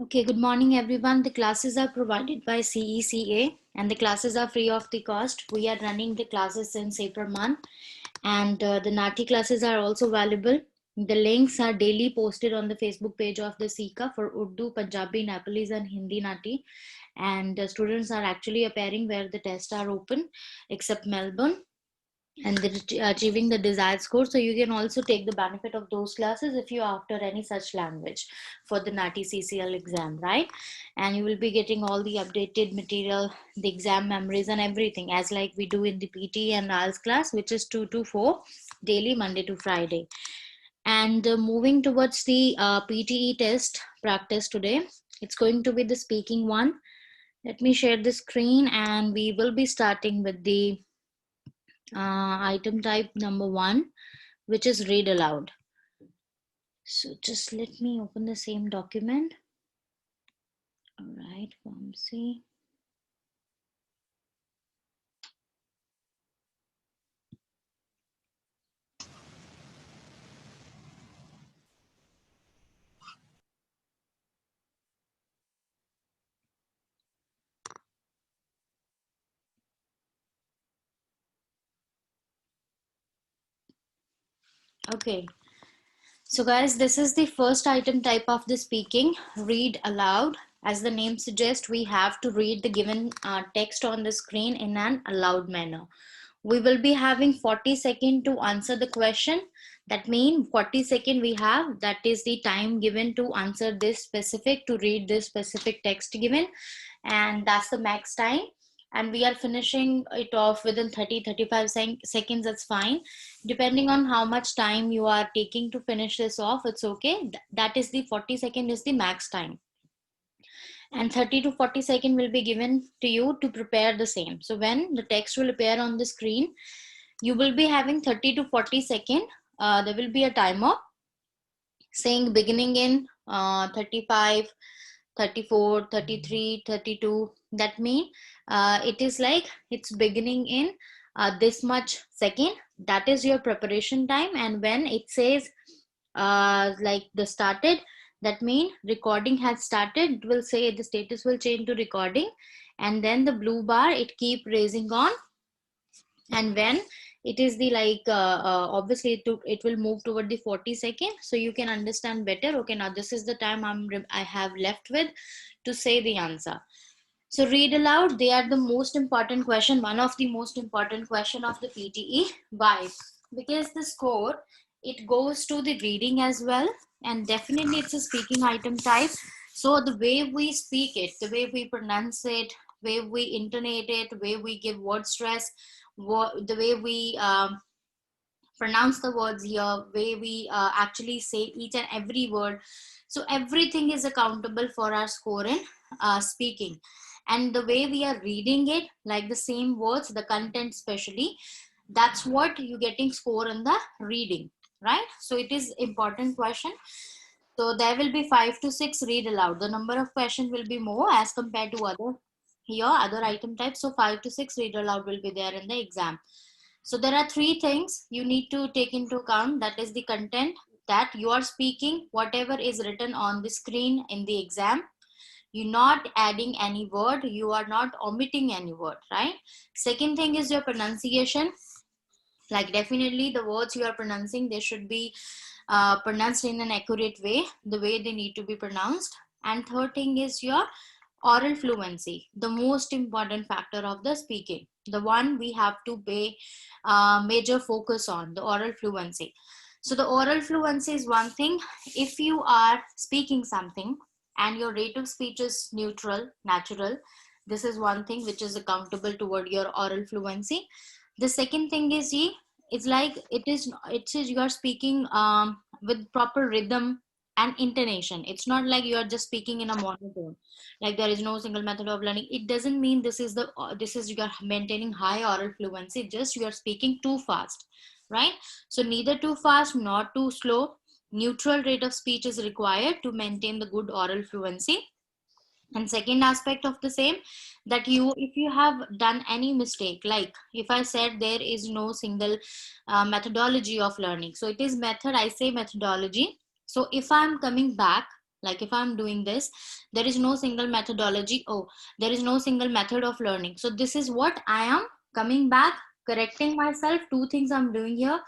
Okay, good morning everyone. The classes are provided by CECA and the classes are free of the cost. We are running the classes since April month and the Nati classes are also valuable. The links are daily posted on the Facebook page of the SICA for Urdu, Punjabi, Nepalese and Hindi Nati. And the students are actually appearing where the tests are open except Melbourne and achieving the desired score. So you can also take the benefit of those classes if you after any such language for the NATI CCL exam, right? And you will be getting all the updated material, the exam memories and everything as like we do in the PTE and IELTS class, which is 2 to 4 daily, Monday to Friday. And moving towards the PTE test practice today, it's going to be the speaking one. Let me share the screen and we will be starting with the item type number 1, which is read aloud. So just let me open the same document. All right, Vamsi. Okay, so guys, this is the first item type of the speaking, read aloud. As the name suggests, we have to read the given text on the screen in an aloud manner. We will be having 40 seconds to answer the question. That means 40 seconds we have, that is the time given to answer this specific, to read this specific text given, and that's the max time. And we are finishing it off within 30-35 seconds, that's fine. Depending on how much time you are taking to finish this off, it's okay. That is the 40 second is the max time, and 30 to 40 second will be given to you to prepare the same. So when the text will appear on the screen, you will be having 30 to 40 second. There will be a timer saying beginning in 35, 34, 33, 32. That means it is like it's beginning in this much second. That is your preparation time. And when it says like the started, that means recording has started. It will say the status will change to recording, and then the blue bar, it keep raising on. And when it is the like obviously it will move toward the 40 second, so you can understand better. Okay, now this is the time I have left with to say the answer. So read aloud, they are the most important question, one of the most important question of the PTE. Why? Because the score, it goes to the reading as well, and definitely it's a speaking item type. So the way we speak it, the way we pronounce it, way we intonate it, the way we give word stress, the way we pronounce the words here, way we actually say each and every word. So everything is accountable for our score in speaking. And the way we are reading it, like the same words, the content especially, that's what you're getting score in the reading, right? So it is important question. So there will be 5 to 6 read aloud. The number of questions will be more as compared to other item types. So 5 to 6 read aloud will be there in the exam. So there are three things you need to take into account. That is the content that you are speaking, whatever is written on the screen in the exam. You're not adding any word, you are not omitting any word, right? Second thing is your pronunciation. Like definitely the words you are pronouncing, they should be pronounced in an accurate way, the way they need to be pronounced. And third thing is your oral fluency, the most important factor of the speaking, the one we have to pay major focus on, the oral fluency. So the oral fluency is one thing. If you are speaking something and your rate of speech is neutral, natural, this is one thing which is accountable toward your oral fluency. The second thing is it's like it is you are speaking with proper rhythm and intonation. It's not like you are just speaking in a monotone, like there is no single method of learning. It doesn't mean this is you are maintaining high oral fluency, just you are speaking too fast, right? So neither too fast nor too slow. Neutral rate of speech is required to maintain the good oral fluency. And second aspect of the same, that you, if you have done any mistake, like if I said there is no single methodology of learning, so it is method, I say methodology. So if I'm coming back, Like if I'm doing this, there is no single methodology. Oh, there is no single method of learning. So this is what I am coming back, correcting myself. Two things I'm doing here: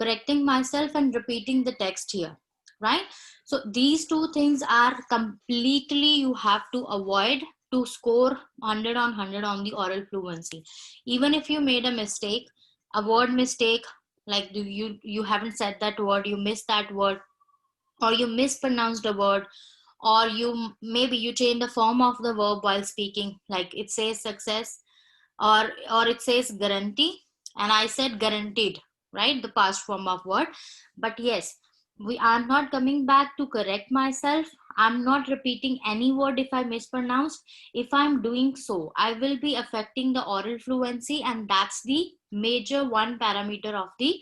correcting myself and repeating the text here, right? So these two things are completely you have to avoid to score 100 on 100 on the oral fluency. Even if you made a mistake, a word mistake, like you haven't said that word, you missed that word, or you mispronounced a word, or you maybe you change the form of the verb while speaking, like it says success, or it says guarantee, and I said guaranteed, right, the past form of word. But yes, we are not coming back to correct myself. I'm not repeating any word if I mispronounced. If I'm doing so, I will be affecting the oral fluency, and that's the major one parameter of the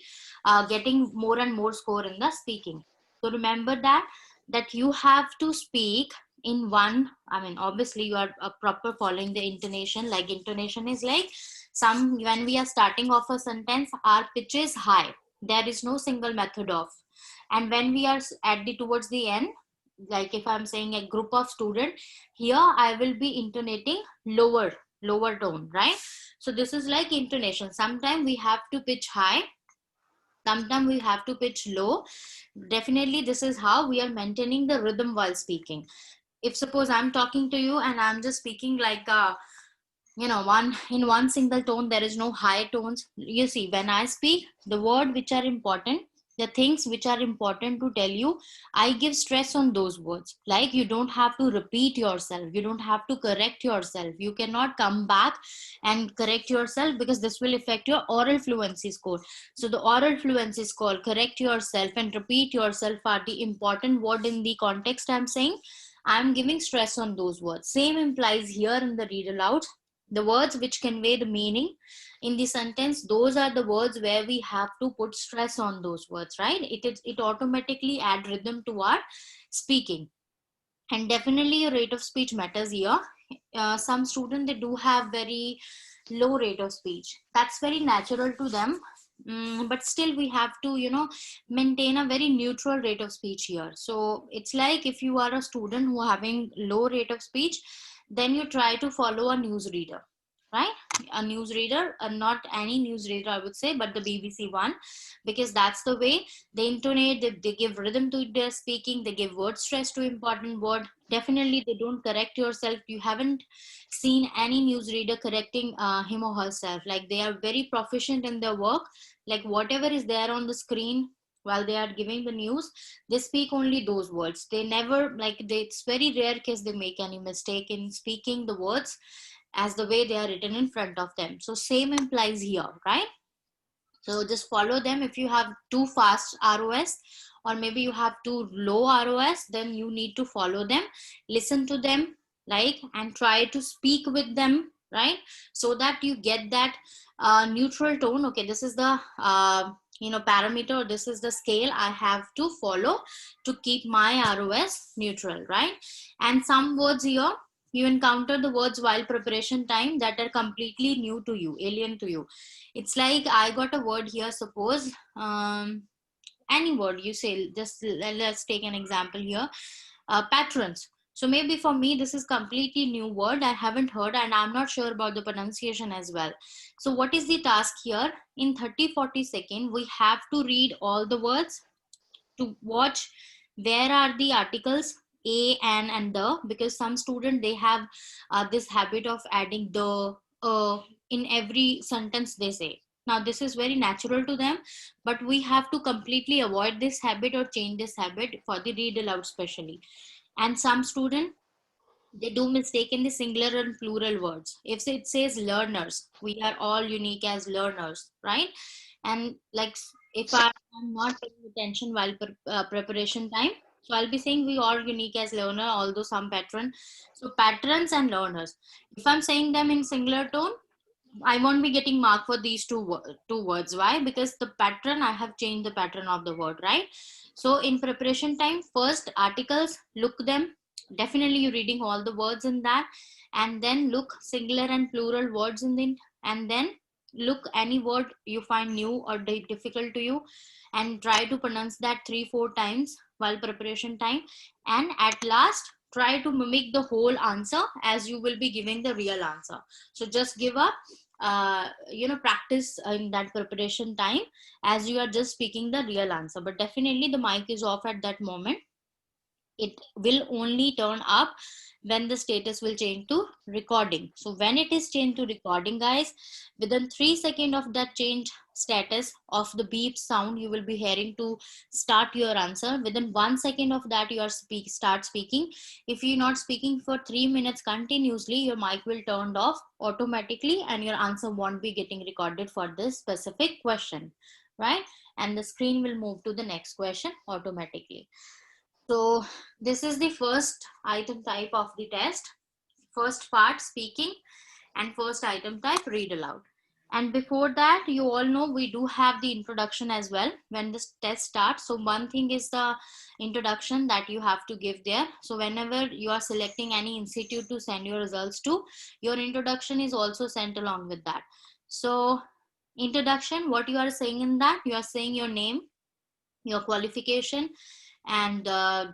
getting more and more score in the speaking. So remember that you have to speak in one, I mean obviously you are proper following the intonation. Like intonation is like, some when we are starting off a sentence, our pitch is high, there is no single method of. And when we are at the towards the end, like if I'm saying a group of student, here I will be intonating lower tone, right? So this is like intonation. Sometimes we have to pitch high, sometimes we have to pitch low. Definitely this is how we are maintaining the rhythm while speaking. If suppose I'm talking to you and I'm just speaking like one in one single tone, there is no high tones. You see, when I speak the word which are important, the things which are important to tell you, I give stress on those words. Like you don't have to repeat yourself, you don't have to correct yourself, you cannot come back and correct yourself, because this will affect your oral fluency score. So the oral fluency score, correct yourself and repeat yourself, are the important word in the context I'm saying. I'm giving stress on those words. Same implies here in the read aloud. The words which convey the meaning in the sentence, those are the words where we have to put stress on those words, right? It automatically add rhythm to our speaking. And definitely your rate of speech matters here. Some students, they do have very low rate of speech. That's very natural to them. But still we have to maintain a very neutral rate of speech here. So it's like if you are a student who are having low rate of speech, then you try to follow a newsreader, right? A newsreader, not any newsreader I would say, but the BBC one, because that's the way they intonate, they give rhythm to their speaking, they give word stress to important word. Definitely they don't correct yourself. You haven't seen any newsreader correcting him or herself. Like they are very proficient in their work. Like whatever is there on the screen while they are giving the news, they speak only those words. They never, like it's very rare case they make any mistake in speaking the words as the way they are written in front of them. So same implies here, right? So just follow them. If you have too fast ROS, or maybe you have too low ROS, then you need to follow them, listen to them, like, and try to speak with them, right? So that you get that neutral tone. Okay, this is the parameter, this is the scale I have to follow to keep my ROS neutral, right? And some words here, you encounter the words while preparation time that are completely new to you, alien to you. It's like I got a word here, suppose any word you say, just let's take an example here, patrons. So maybe for me this is completely new word, I haven't heard, and I'm not sure about the pronunciation as well. So what is the task here? In 30-40 seconds we have to read all the words, to watch where are the articles a, and the, because some student they have this habit of adding the in every sentence they say. Now this is very natural to them, but we have to completely avoid this habit or change this habit for the read aloud especially. And some student, they do mistake in the singular and plural words. If it says learners, we are all unique as learners, right? And like if I'm not paying attention while preparation time, so I'll be saying we all unique as learner, although some patron. So patrons and learners, if I'm saying them in singular tone, I won't be getting mark for these two words. Why? Because the pattern, I have changed the pattern of the word, right? So in preparation time, first articles, look them. Definitely you're reading all the words in that, and then look singular and plural words in the, and then look any word you find new or difficult to you, and try to pronounce that 3-4 times while preparation time, and at last try to mimic the whole answer as you will be giving the real answer. So just give a practice in that preparation time as you are just speaking the real answer, but definitely the mic is off at that moment. It will only turn up when the status will change to recording. So when it is changed to recording, guys, within 3 seconds of that change status of the beep sound you will be hearing to start your answer, within 1 second of that you are start speaking. If you're not speaking for 3 minutes continuously, your mic will turn off automatically and your answer won't be getting recorded for this specific question, right? And the screen will move to the next question automatically. So this is the first item type of the test. First part speaking, and first item type read aloud. And before that, you all know we do have the introduction as well when this test starts. So one thing is the introduction that you have to give there. So whenever you are selecting any institute to send your results to, your introduction is also sent along with that. So introduction, what you are saying in that, you are saying your name, your qualification, and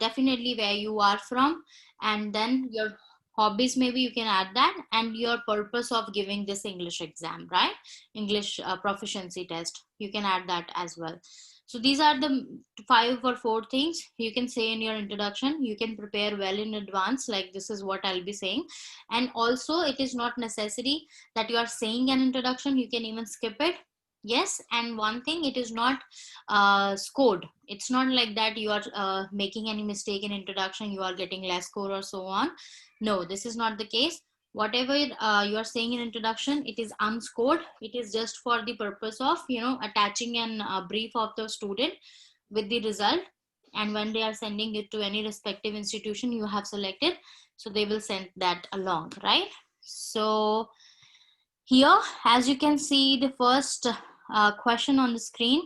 definitely where you are from, and then your hobbies, maybe you can add that, and your purpose of giving this English exam, right? English proficiency test, you can add that as well. So these are the 5 or 4 things you can say in your introduction. You can prepare well in advance, like this is what I'll be saying. And also it is not necessary that you are saying an introduction, you can even skip it. Yes, and one thing, it is not scored. It's not like that you are making any mistake in introduction, you are getting less score or so on. No, this is not the case. Whatever you are saying in introduction, it is unscored. It is just for the purpose of attaching an brief of the student with the result, and when they are sending it to any respective institution you have selected, so they will send that along, right? So here, as you can see, the first question on the screen.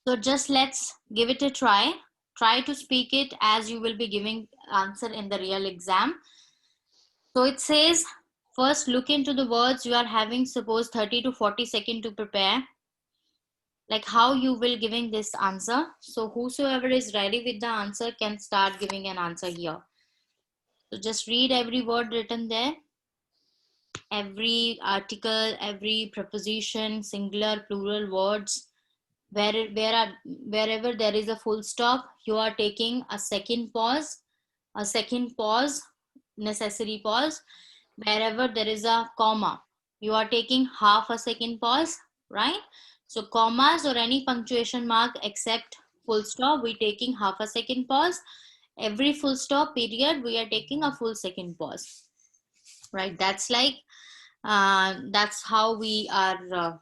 So just let's give it a try. Try to speak it as you will be giving answer in the real exam. So it says, first look into the words you are having, suppose 30 to 40 seconds to prepare, like how you will giving this answer. So whosoever is ready with the answer can start giving an answer here. So just read every word written there, every article, every preposition, singular, plural words. Wherever there is a full stop, you are taking a second pause, necessary pause. Wherever there is a comma, you are taking half a second pause, right? So commas or any punctuation mark except full stop, we taking half a second pause. Every full stop period, we are taking a full second pause, right? That's like that's how we are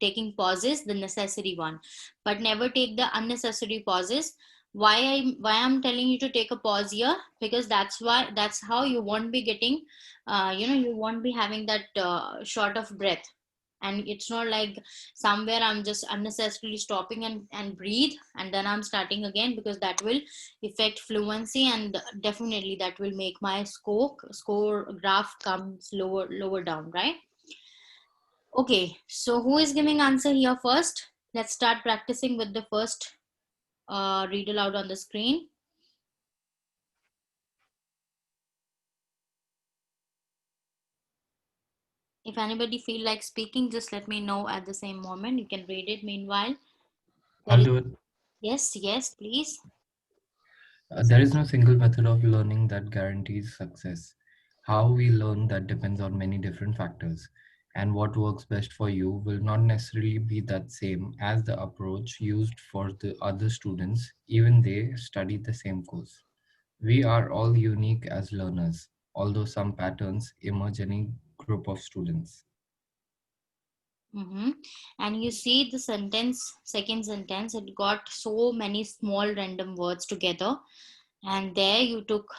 taking pauses, the necessary one, but never take the unnecessary pauses. Why I'm telling you to take a pause here, because that's how you won't be getting you won't be having that short of breath. And it's not like somewhere I'm just unnecessarily stopping and breathe and then I'm starting again, because that will affect fluency, and definitely that will make my score graph comes lower down, right? Okay, so who is giving answer here first? Let's start practicing with the first read aloud on the screen. If anybody feel like speaking, just let me know at the same moment. You can read it meanwhile. I'll do it. Yes, please. There is no single method of learning that guarantees success. How we learn that depends on many different factors, and what works best for you will not necessarily be that same as the approach used for the other students, even they studied the same course. We are all unique as learners, although some patterns emerge in a group of students. Mm-hmm. And you see the second sentence, it got so many small random words together. And there you took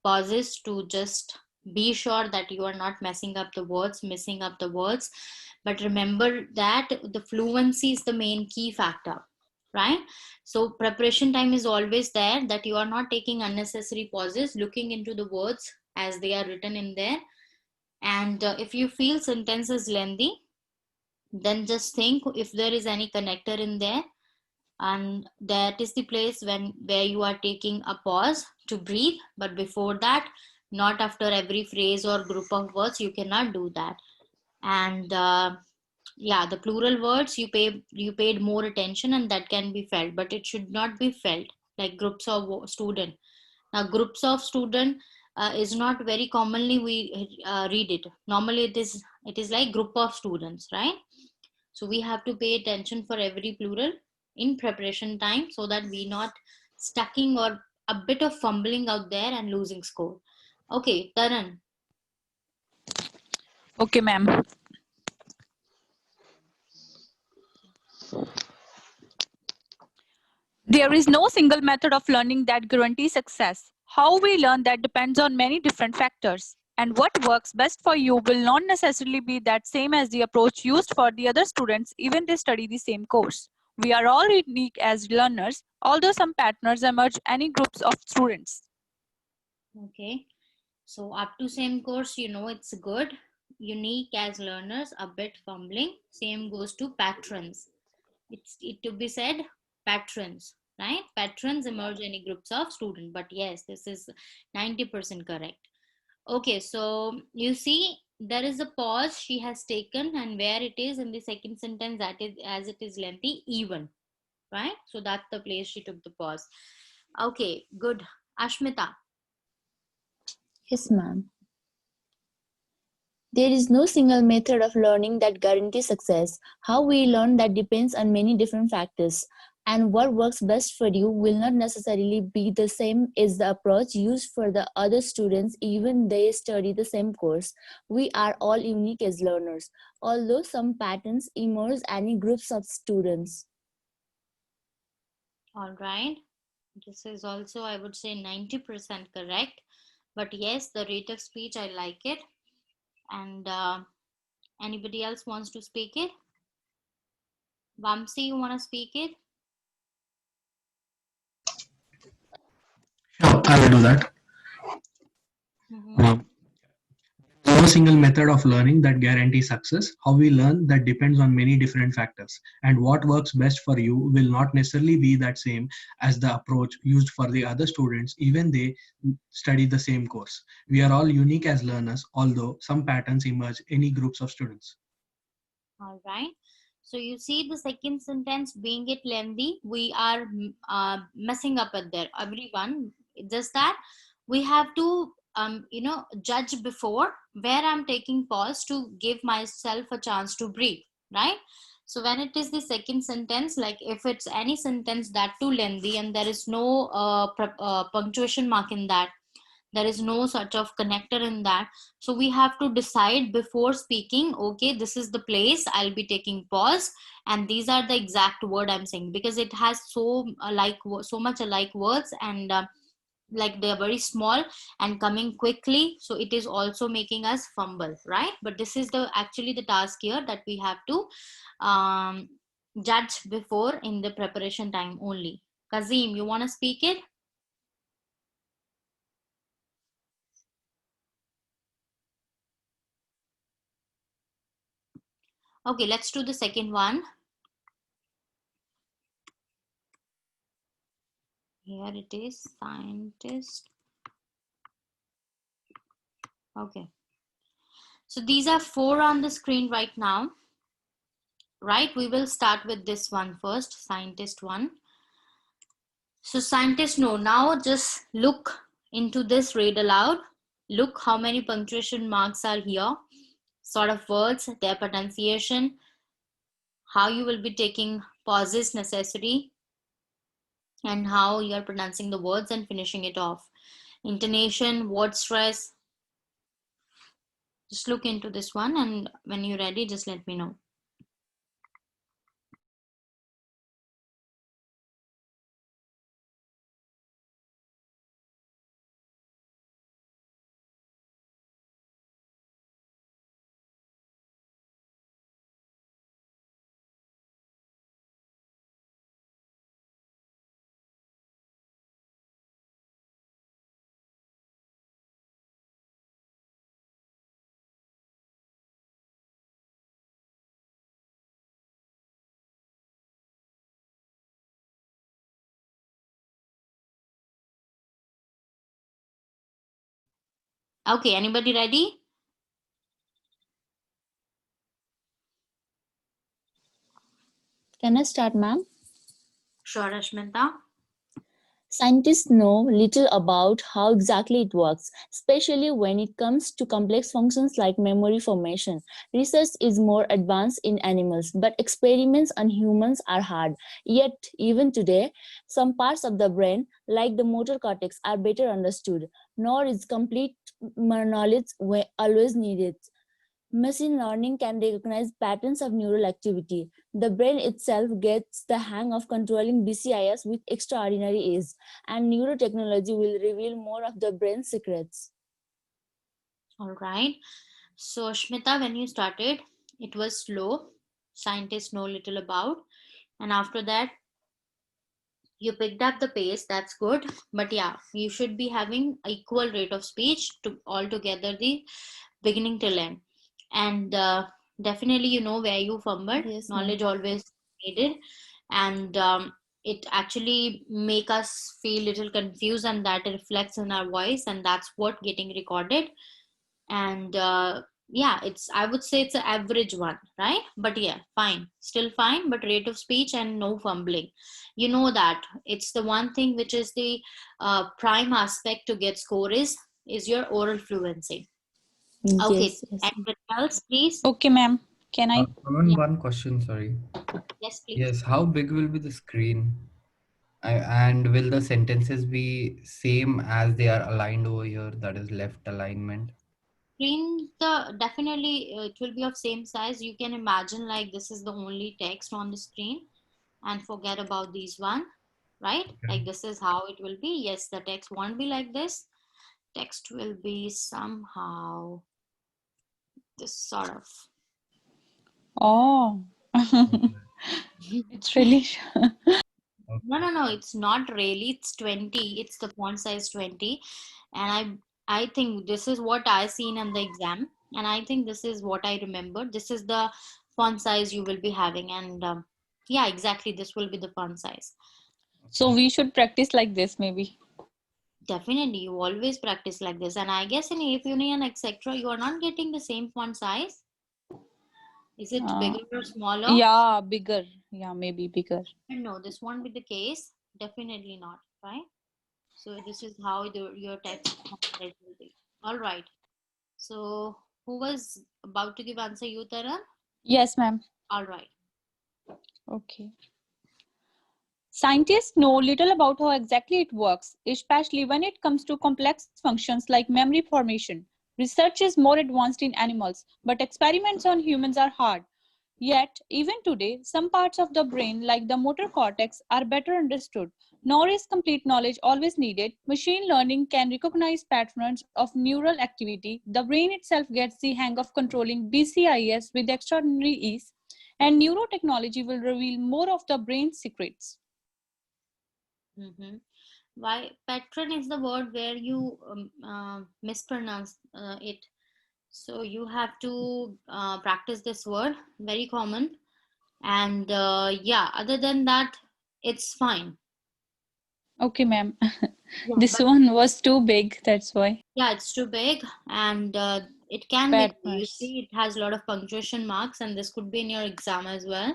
pauses to just be sure that you are not messing up the words, missing up the words. But remember that the fluency is the main key factor, right? So preparation time is always there, that you are not taking unnecessary pauses, looking into the words as they are written in there. And if you feel sentence is lengthy, then just think if there is any connector in there, and that is the place where you are taking a pause to breathe. But before that, not after every phrase or group of words, you cannot do that. And yeah, the plural words you paid more attention, and that can be felt, but it should not be felt like groups of student. Now groups of student is not very commonly we read it. Normally it is like group of students, right? So we have to pay attention for every plural in preparation time, so that we not stucking or a bit of fumbling out there and losing score. Okay, Taran. Okay, ma'am. There is no single method of learning that guarantees success. How we learn that depends on many different factors. And what works best for you will not necessarily be that same as the approach used for the other students, even they study the same course. We are all unique as learners, although some patterns emerge any groups of students. Okay, so up to same course, it's good. Unique as learners, a bit fumbling. Same goes to patrons. It's it to be said, patrons, right? Patrons emerge any groups of students. But yes, this is 90% correct. Okay, so you see there is a pause she has taken, and where it is in the second sentence, that is as it is lengthy, even, right? So that's the place she took the pause. Okay, good. Ashmita. Yes, ma'am. There is no single method of learning that guarantees success. How we learn that depends on many different factors, and what works best for you will not necessarily be the same as the approach used for the other students, even they study the same course. We are all unique as learners, although some patterns emerge any groups of students. All right. This is also, I would say, 90% correct. But yes, the rate of speech, I like it. And anybody else wants to speak it? Vamsi, you want to speak it? Sure, I will do that. Mm-hmm. Um, no single method of learning that guarantees success. How we learn that depends on many different factors, and what works best for you will not necessarily be that same as the approach used for the other students, even they study the same course. We are all unique as learners, although some patterns emerge any groups of students. All right. So you see the second sentence being it lengthy, we are messing up at there. Everyone, just that we have to judge before where I'm taking pause to give myself a chance to breathe, right? So when it is the second sentence, like if it's any sentence that too lengthy and there is no punctuation mark in that, there is no such of connector in that, so we have to decide before speaking, okay, this is the place I'll be taking pause, and these are the exact word I'm saying, because it has so much alike words, and like they're very small and coming quickly, so it is also making us fumble, right? But this is the actually the task here that we have to um, judge before in the preparation time only. Kazim, you want to speak it? Okay, let's do the second one. Here it is, scientist. Okay. So these are 4 on the screen right now, right? We will start with this one first, scientist one. So scientist, no, now just look into this, read aloud. Look how many punctuation marks are here, sort of words, their pronunciation, how you will be taking pauses necessary, and how you are pronouncing the words and finishing it off. Intonation, word stress, just look into this one, and when you're ready, just let me know. Okay, anybody ready? Can I start, ma'am? Sure, Ashmita. Scientists know little about how exactly it works, especially when it comes to complex functions like memory formation. Research is more advanced in animals, but experiments on humans are hard. Yet, even today, some parts of the brain, like the motor cortex, are better understood, nor is complete knowledge always needed. Machine learning can recognize patterns of neural activity. The brain itself gets the hang of controlling BCIS with extraordinary ease, and neurotechnology will reveal more of the brain's secrets. All right. So, Ashmita, when you started, it was slow. Scientists know little about. And after that, you picked up the pace. That's good. But yeah, you should be having equal rate of speech to all together the beginning till end. And definitely, you know where you fumbled. Yes, ma'am. Knowledge always needed. And it actually make us feel little confused, and that reflects in our voice, and that's what getting recorded. And yeah, it's, I would say it's an average one, right? But yeah, fine, still fine, but rate of speech and no fumbling. You know that it's the one thing which is the prime aspect to get score is your oral fluency. Okay, Yes, yes. anything else, please? Okay, ma'am. Can I? Someone, Yeah, one question, sorry. yes, please. Yes, how big will be the screen? And will the sentences be same as they are aligned over here, that is left alignment? Screen, the definitely it will be of same size. You can imagine like this is the only text on the screen, and forget about these one, right? Okay. Like this is how it will be. Yes, the text won't be like this. Text will be somehow this sort of. Oh, it's really. No, Okay. no, no, it's not really. It's 20. It's the font size 20. And I think this is what I seen in the exam. And I think this is what I remember. This is the font size you will be having. And yeah, exactly. This will be the font size. So we should practice like this, maybe. Definitely. You always practice like this. And I guess in If Union, etc., you are not getting the same font size. Is it Uh, bigger or smaller? yeah, bigger. Yeah, maybe bigger. No, this won't be the case. Definitely not, right? So this is how your text content will be. All right. So who was about to give answer? You, Taran? Yes, ma'am. All right. Okay. Scientists know little about how exactly it works, especially when it comes to complex functions like memory formation. Research is more advanced in animals, but experiments on humans are hard. Yet, even today, some parts of the brain, like the motor cortex, are better understood. Nor is complete knowledge always needed. Machine learning can recognize patterns of neural activity. The brain itself gets the hang of controlling BCIS with extraordinary ease, and neurotechnology will reveal more of the brain's secrets. Mm-hmm. Why patron is the word where you mispronounce it. So you have to practice this word. Very common. And yeah, other than that, it's fine. Okay, ma'am. Yeah, This but one was too big, that's why. yeah, it's too big, and it can be. Bad You parts. see, it has a lot of punctuation marks, and this could be in your exam as well.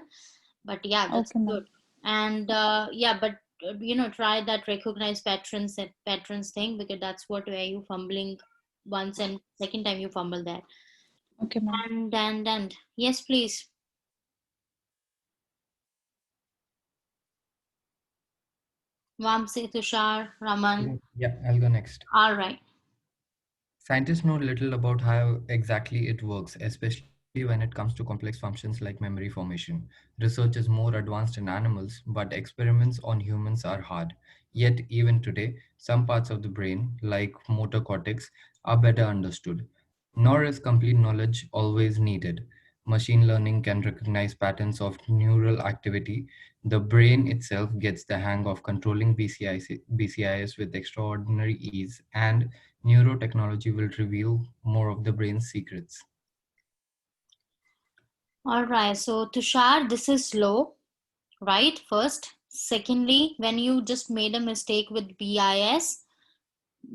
But yeah, that's Okay, good. ma'am. And yeah, but you know, try that recognize patrons thing, because that's what where you fumbling once and second time you fumble there. Okay, ma'am. And yes, please. Vamsi, Tushar, Raman. Yeah, I'll go next. All right. Scientists know little about how exactly it works, especially when it comes to complex functions like memory formation. Research is more advanced in animals, but experiments on humans are hard. Yet, even today, some parts of the brain, like motor cortex, are better understood. Nor is complete knowledge always needed. Machine learning can recognize patterns of neural activity. The brain itself gets the hang of controlling BCIS with extraordinary ease, and neurotechnology will reveal more of the brain's secrets. All right. So Tushar, this is slow, right? First. Secondly, when you just made a mistake with BIS,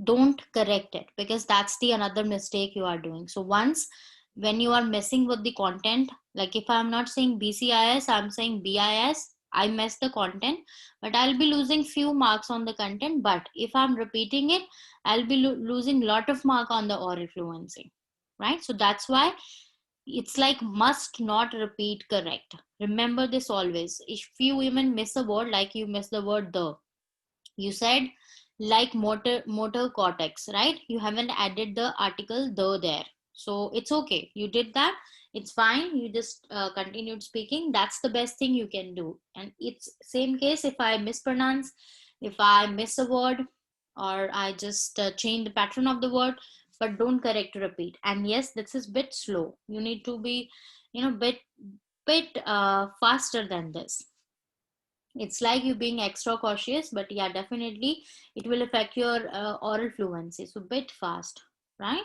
don't correct it, because that's the another mistake you are doing. So once when you are messing with the content, like if I'm not saying BCIS, I'm saying BIS, I mess the content, but I'll be losing few marks on the content. But if I'm repeating it, I'll be losing lot of mark on the oral fluency, right? So that's why it's like must not repeat correct. Remember this always. If you even miss a word, like you miss the word the, you said like motor cortex, right? You haven't added the article the there, so it's okay, you did that, it's fine, you just continued speaking. That's the best thing you can do. And it's same case if I mispronounce, if I miss a word, or I just change the pattern of the word, but don't correct to repeat. And yes, this is bit slow, you need to be, bit faster than this. It's like you being extra cautious, but yeah, definitely it will affect your oral fluency, so bit fast, right?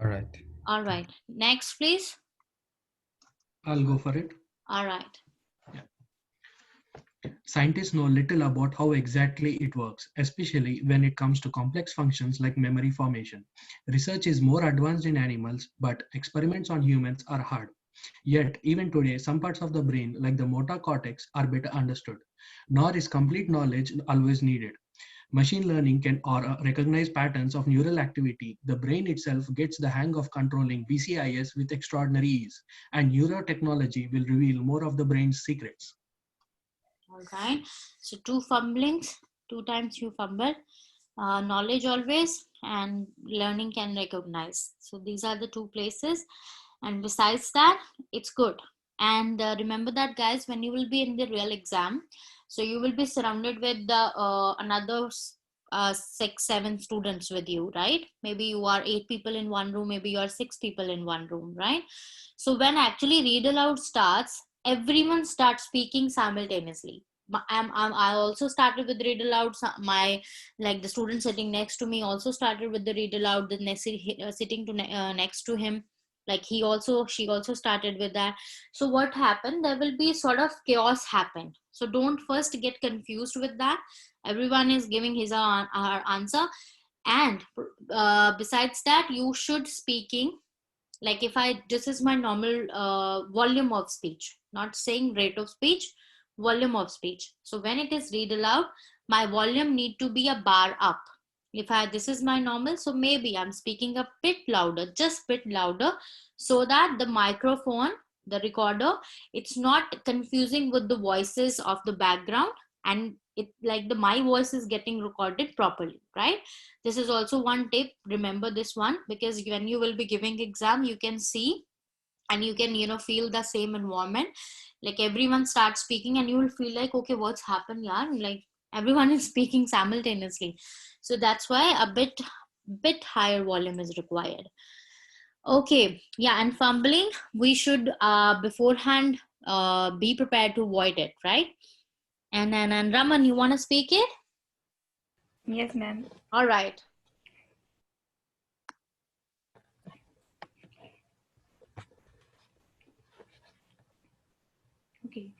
All right. All right, next please. I'll go for it. All right. Scientists know little about how exactly it works, especially when it comes to complex functions like memory formation. Research is more advanced in animals, but experiments on humans are hard. Yet, even today, some parts of the brain, like the motor cortex, are better understood. Nor is complete knowledge always needed. Machine learning can recognize patterns of neural activity. The brain itself gets the hang of controlling BCIS with extraordinary ease, and neurotechnology will reveal more of the brain's secrets. All right, so two fumblings, two times you fumble, knowledge always, and learning can recognize. So these are the two places, and besides that, it's good. And remember that, guys, when you will be in the real exam, so you will be surrounded with the another 6 7 students with you, right? Maybe you are 8 people in one room, maybe you are 6 people in one room, right? So when actually read aloud starts, everyone starts speaking simultaneously. I also started with read aloud. My, like, the student sitting next to me also started with the read aloud. The next sitting next to him, like she also started with that. So what happened, there will be sort of chaos happen. So don't first get confused with that. Everyone is giving his or her answer. And besides that, you should speaking, like if I, this is my normal volume of speech, not saying rate of speech, volume of speech. So when it is read aloud, my volume need to be a bar up. If I, this is my normal, so maybe I'm speaking a bit louder, just bit louder, so that the microphone, the recorder, it's not confusing with the voices of the background, and it like the my voice is getting recorded properly, right? This is also one tip, remember this one, because when you will be giving exam, you can see and you can feel the same environment, like everyone starts speaking and you will feel like, okay, what's happened, yeah, like everyone is speaking simultaneously. So that's why a bit higher volume is required. Okay, yeah. And fumbling, we should beforehand be prepared to avoid it, right? And Raman, you want to speak it? Yes, ma'am. All right. Okay.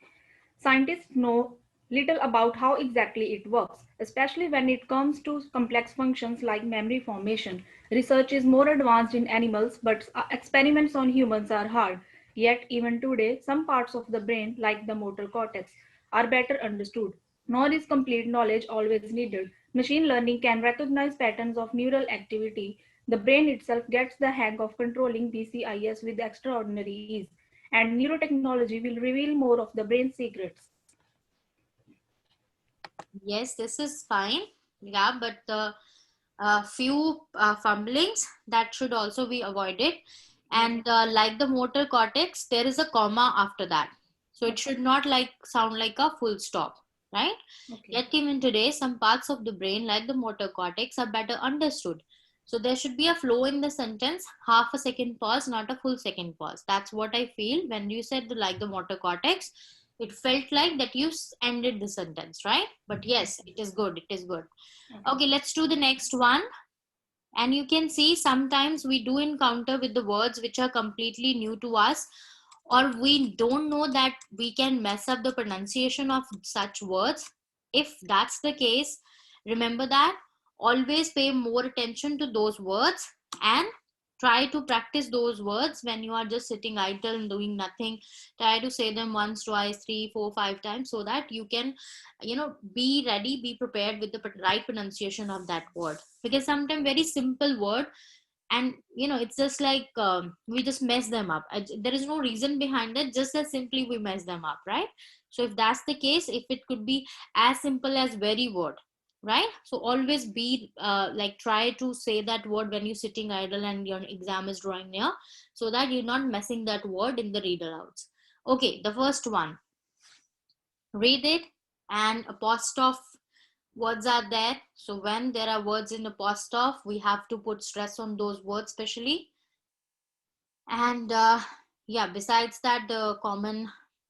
Scientists know little about how exactly it works, especially when it comes to complex functions like memory formation. Research is more advanced in animals, but experiments on humans are hard. Yet, even today, some parts of the brain, like the motor cortex, are better understood. Nor is complete knowledge always needed. Machine learning can recognize patterns of neural activity. The brain itself gets the hang of controlling BCIS with extraordinary ease, and neurotechnology will reveal more of the brain's secrets. Yes, this is fine. Yeah, but the few fumblings that should also be avoided. And like the motor cortex, there is a comma after that. So it should not like sound like a full stop, right? Okay. Yet even today, some parts of the brain, like the motor cortex, are better understood. So there should be a flow in the sentence, half a second pause, not a full second pause. That's what I feel when you said like the motor cortex. It felt like that you ended the sentence, right? But yes, it is good. It is good. Okay, let's do the next one. And you can see sometimes we do encounter with the words which are completely new to us, or we don't know that we can mess up the pronunciation of such words. If that's the case, remember that always pay more attention to those words and try to practice those words when you are just sitting idle and doing nothing. Try to say them once, twice, 3, 4, 5 times, so that you can, be ready, be prepared with the right pronunciation of that word. Because sometimes very simple word, and it's just like, we just mess them up. There is no reason behind it, just as simply we mess them up, right? So if that's the case, if it could be as simple as very word, right? So always be like, try to say that word when you're sitting idle and your exam is drawing near, so that you're not messing that word in the read alouds. Okay, the first one, read it. And apostrophe words are there. So when there are words in apostrophe, we have to put stress on those words specially. And yeah, besides that, the common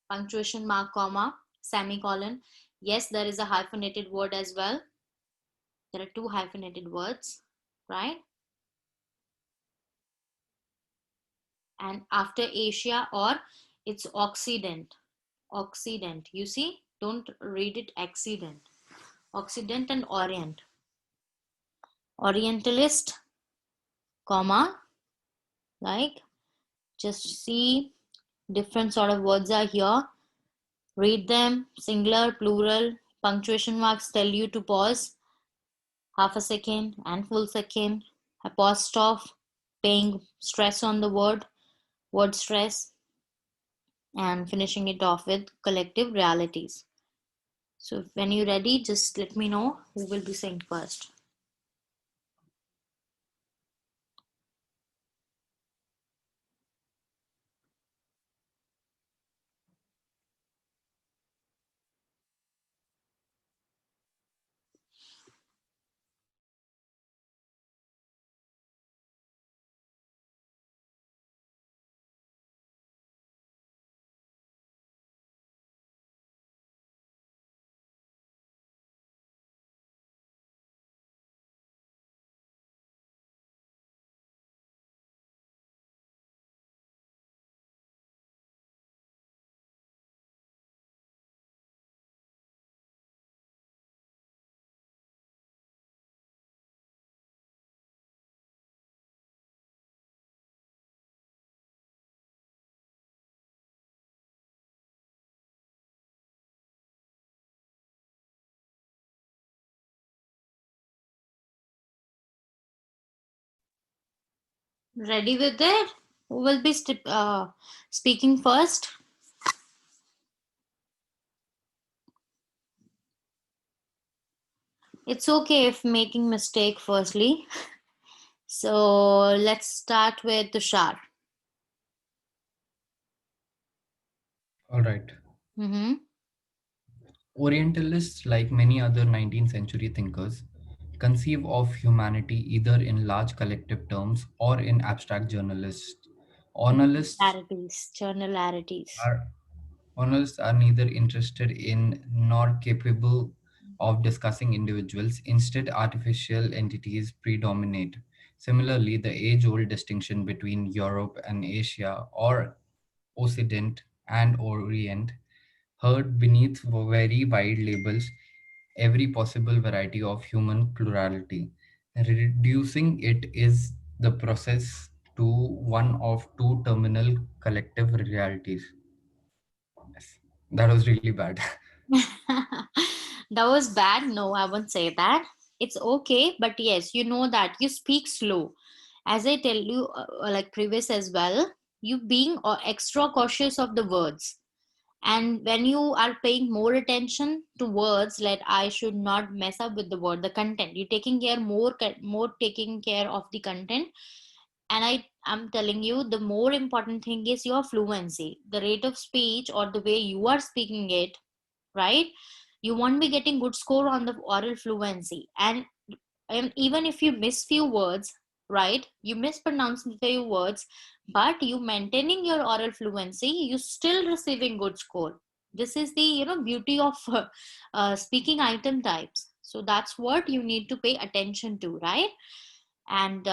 punctuation mark, comma, semicolon. Yes, there is a hyphenated word as well. There are 2 hyphenated words, right? And after Asia, or it's Occident. Occident. You see, don't read it accident. Occident and Orient. Orientalist, comma, like, just see different sort of words are here. Read them, singular, plural. Punctuation marks tell you to pause half a second and full second. Apostrophe, paying stress on the word stress, and finishing it off with collective realities. So when you're ready, just let me know who will be saying first. Ready with it? Who will be speaking first? It's okay if making mistake firstly. So let's start with Tushar. All right. Mm-hmm. Orientalists, like many other 19th century thinkers, conceive of humanity either in large collective terms or in abstract journalists. Journalists Journalarities. are Journalists are neither interested in nor capable of discussing individuals. Instead, artificial entities predominate. Similarly, the age-old distinction between Europe and Asia, or Occident and Orient, heard beneath very wide labels every possible variety of human plurality. Reducing it is the process to one of two terminal collective realities. Yes, that was really bad. That was bad. No, I won't say that. It's okay, but yes, you know that you speak slow. As I tell you, like previous as well, you being extra cautious of the words. And when you are paying more attention to words, like I should not mess up with the word, the content. You're taking care more taking care of the content. And I'm telling you, the more important thing is your fluency, the rate of speech or the way you are speaking it, right? You won't be getting good score on the oral fluency. And even if you miss few words, right, you mispronounce few words, but you maintaining your oral fluency, you still receiving good score. This is the beauty of speaking item types. So that's what you need to pay attention to, right? And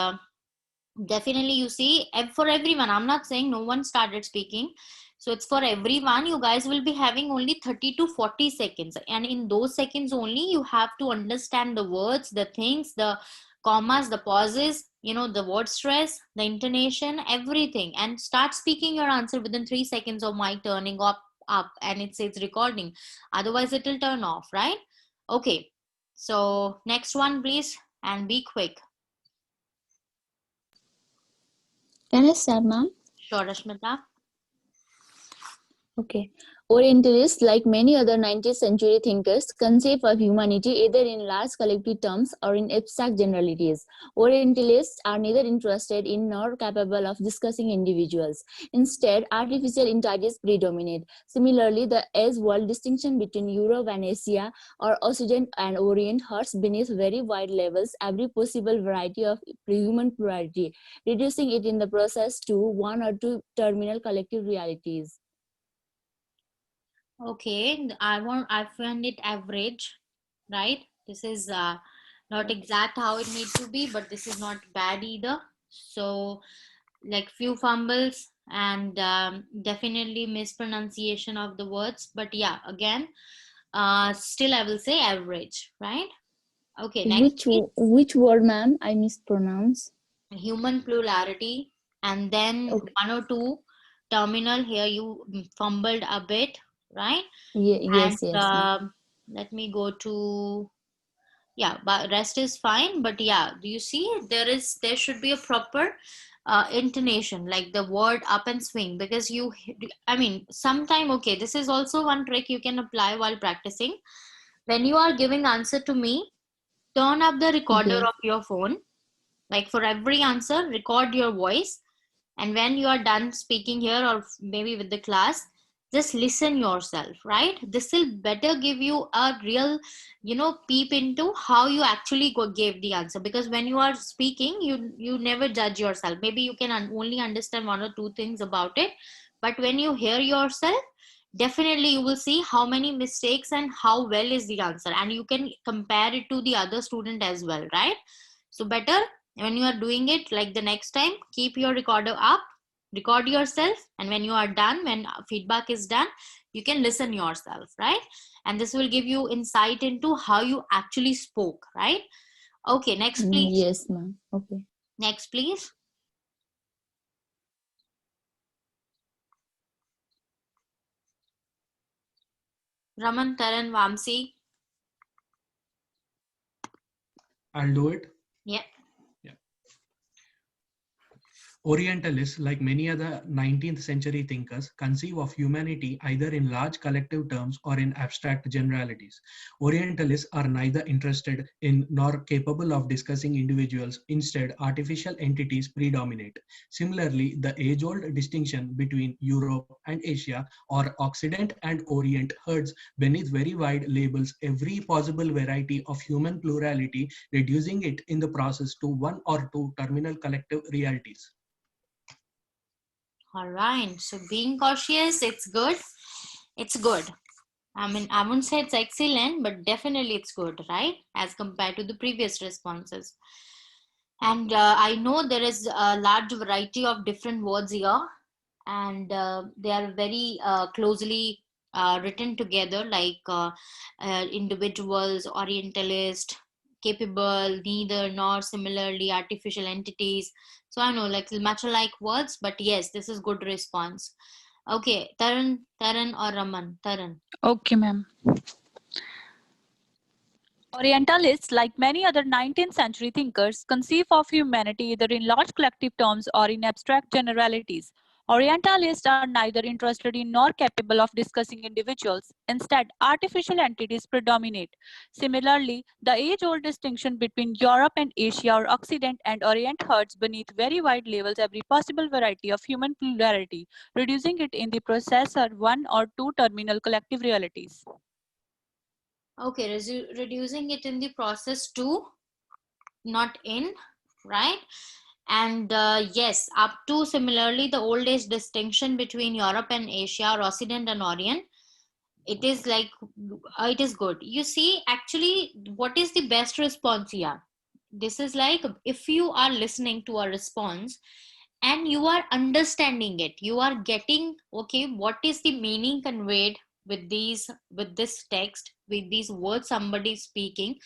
definitely, you see, for everyone, I'm not saying no one started speaking. So it's for everyone. You guys will be having only 30 to 40 seconds. And in those seconds only, you have to understand the words, the things, the commas, the pauses, the word stress, the intonation, everything. And start speaking your answer within 3 seconds of my turning up and it says recording. Otherwise, it will turn off, right? Okay. So next one, please. And be quick. Can I start, ma'am? Sure, Rashmita. Okay. Orientalists, like many other 19th century thinkers, conceive of humanity either in large collective terms or in abstract generalities. Orientalists are neither interested in nor capable of discussing individuals. Instead, artificial entities predominate. Similarly, the age-world distinction between Europe and Asia or Occident and Orient hurts beneath very wide levels every possible variety of human plurality, reducing it in the process to one or two terminal collective realities. Okay, I find it average, right? This is not exact how it needs to be, but this is not bad either. So like few fumbles and definitely mispronunciation of the words, but yeah, again, still I will say average, right? Okay, next please. Which word, ma'am? I mispronounced. Human plurality, and then Okay. one or two terminal. Here you fumbled a bit, right? And Yes, ma'am. let me go to, yeah, but rest is fine. But yeah, do you see there should be a proper intonation, like the word up and swing, because I mean, sometime, okay, this is also one trick you can apply while practicing. When you are giving answer to me, turn up the recorder Yes. of your phone. Like for every answer, record your voice, and when you are done speaking here or maybe with the class, just listen yourself, right? This will better give you a real peep into how you actually gave the answer, because when you are speaking, you never judge yourself. Maybe you can only understand one or two things about it, but when you hear yourself, definitely you will see how many mistakes and how well is the answer, and you can compare it to the other student as well, right? So better when you are doing it, like the next time, keep your recorder up, record yourself, and when you are done, when feedback is done, you can listen yourself, right? And this will give you insight into how you actually spoke, right? Okay, next please. Yes, ma'am. Okay. Next please. Raman, Taran, Vamsi. I'll do it. Yeah. Orientalists, like many other 19th century thinkers, conceive of humanity either in large collective terms or in abstract generalities. Orientalists are neither interested in nor capable of discussing individuals. Instead, artificial entities predominate. Similarly, the age-old distinction between Europe and Asia or Occident and Orient herds beneath very wide labels every possible variety of human plurality, reducing it in the process to one or two terminal collective realities. All right. So being cautious, it's good. It's good. I mean, I wouldn't say it's excellent, but definitely it's good, right? As compared to the previous responses. And I know there is a large variety of different words here, and they are very closely written together, like individuals, orientalist, capable, neither nor, similarly, artificial entities. So I know, like much alike words, but yes, this is good response. Okay, Taran or Raman? Taran. Okay, ma'am. Orientalists, like many other 19th century thinkers, conceive of humanity either in large collective terms or in abstract generalities. Orientalists are neither interested in nor capable of discussing individuals. Instead, artificial entities predominate. Similarly, the age old distinction between Europe and Asia or Occident and Orient herds beneath very wide levels every possible variety of human plurality, reducing it in the process are one or two terminal collective realities. Okay, reducing it in the process to, not in, right? And yes, up to, similarly, the old age distinction between Europe and Asia or Occident and Orient, it is like, it is good. You see, actually, what is the best response here? This is like, if you are listening to a response and you are understanding it. You are getting, okay, what is the meaning conveyed with this text, with these words somebody is speaking.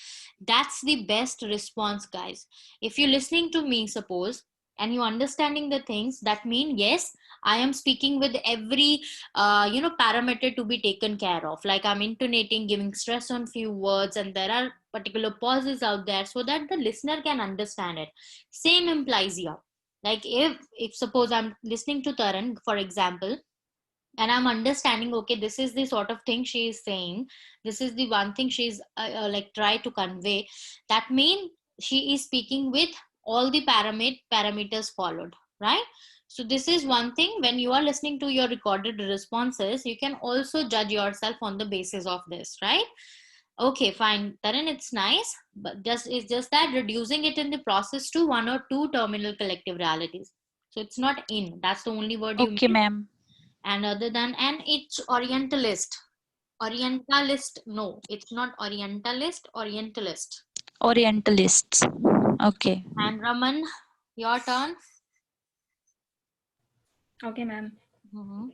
That's the best response, guys. If you're listening to me, suppose, and you're understanding the things, that mean yes, I am speaking with every parameter to be taken care of. Like I'm intonating, giving stress on few words, and there are particular pauses out there so that the listener can understand it. Same implies here. Like if suppose I'm listening to Taran, for example, and I'm understanding, okay, this is the sort of thing she is saying, this is the one thing she's like try to convey, that mean she is speaking with all the parameters followed, right? So this is one thing. When you are listening to your recorded responses, you can also judge yourself on the basis of this, right? Okay, fine, Taran, it's nice, but it's just that reducing it in the process to one or two terminal collective realities. So it's not in, that's the only word you Okay, made. ma'am. And other than, and it's orientalist, no, it's not orientalist. Orientalists. Okay. And Raman, your turn. Okay, ma'am. Mm-hmm.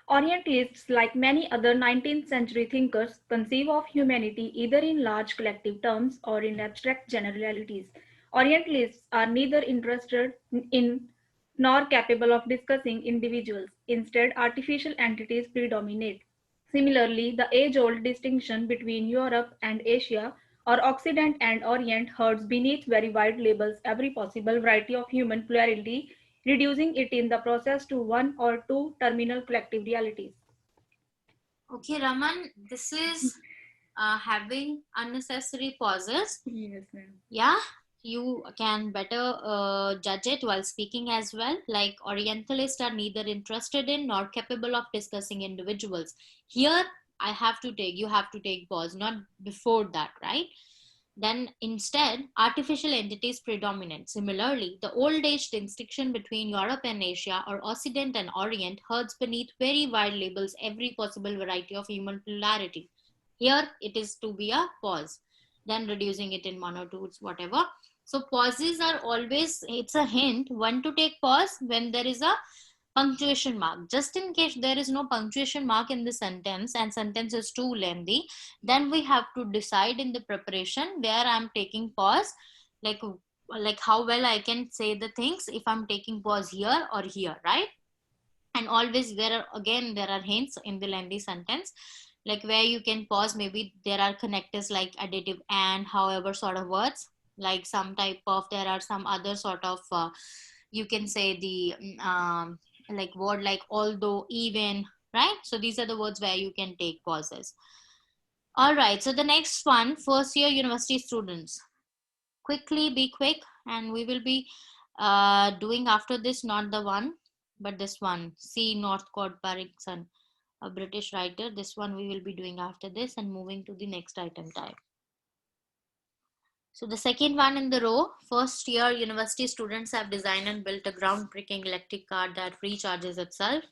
Orientalists, like many other 19th century thinkers, conceive of humanity either in large collective terms or in abstract generalities. Orientalists are neither interested in nor capable of discussing individuals. Instead, artificial entities predominate. Similarly, the age-old distinction between Europe and Asia or Occident and Orient hides beneath very wide labels every possible variety of human plurality, reducing it in the process to one or two terminal collective realities. Okay, Raman, this is having unnecessary pauses. Yes, ma'am. Yeah, you can better judge it while speaking as well. Like Orientalists are neither interested in nor capable of discussing individuals. Here, you have to take pause, not before that, right? Then instead, artificial entities predominate. Similarly, the old age distinction between Europe and Asia or Occident and Orient hides beneath very wide labels every possible variety of human plurality. Here, it is to be a pause, then reducing it in one or two, whatever. So pauses are always, it's a hint when to take pause when there is a punctuation mark. Just in case there is no punctuation mark in the sentence and sentence is too lengthy, then we have to decide in the preparation where I'm taking pause, like how well I can say the things if I'm taking pause here or here, right? And always there are hints in the lengthy sentence, like where you can pause. Maybe there are connectors like additive and however sort of words, like some type of, there are some other sort of you can say the like word like although, even, right? So these are the words where you can take pauses. All right, so the next one, first year university students, quickly be quick, and we will be doing after this, not the one but this one, C Northcote Parkinson, a British writer. This one we will be doing after this and moving to the next item type. So the second one in the row, first year university students have designed and built a groundbreaking electric car that recharges itself.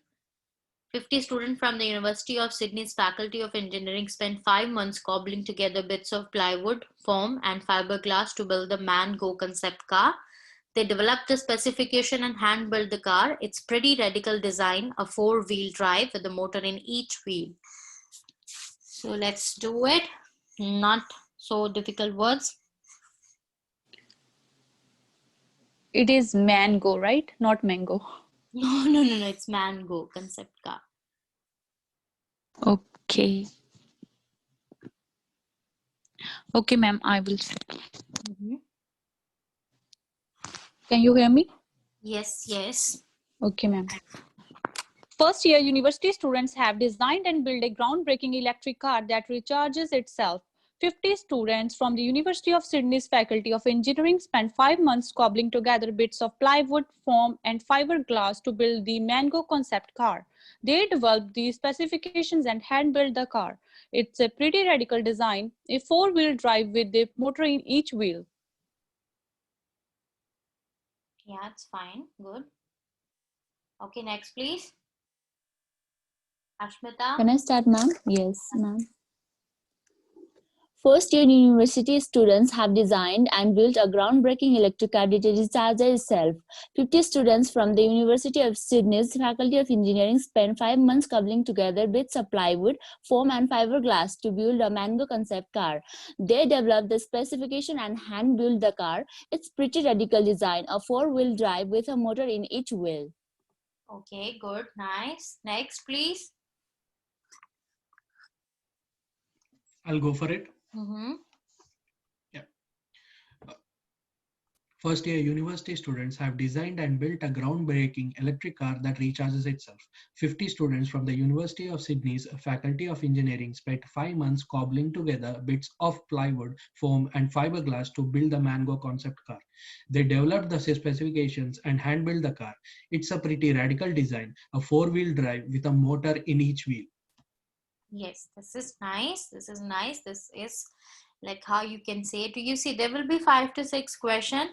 50 students from the University of Sydney's Faculty of Engineering spent 5 months cobbling together bits of plywood, foam, and fiberglass to build the Man-Go concept car. They developed the specification and hand-built the car. It's pretty radical design, a 4-wheel drive with a motor in each wheel. So let's do it. Not so difficult words. It is mango, right? Not mango. No, it's Man-Go concept car. Okay. Okay, ma'am, I will. Can you hear me? Yes. Okay, ma'am. First year university students have designed and built a groundbreaking electric car that recharges itself. 50 students from the University of Sydney's Faculty of Engineering spent 5 months cobbling together bits of plywood, foam, and fiberglass to build the Mango concept car. They developed the specifications and hand-built the car. It's a pretty radical design, a 4-wheel drive with a motor in each wheel. Yeah, it's fine. Good. Okay, next, please. Ashmita. Can I start, ma'am? Yes, ma'am. First-year university students have designed and built a groundbreaking electric car that recharges itself. 50 students from the University of Sydney's Faculty of Engineering spent 5 months cobbling together bits of plywood, foam and fiberglass to build a Mango concept car. They developed the specification and hand-built the car. It's pretty radical design, a 4-wheel drive with a motor in each wheel. Okay, good, nice. Next, please. I'll go for it. Yeah. First year university students have designed and built a groundbreaking electric car that recharges itself. 50 students from the University of Sydney's Faculty of Engineering spent 5 months cobbling together bits of plywood, foam, and fiberglass to build the Mango concept car. They developed the specifications and hand-built the car. It's a pretty radical design, a 4-wheel drive with a motor in each wheel. Yes, this is nice. This is nice. This is like how you can say it. You see, there will be 5 to 6 questions,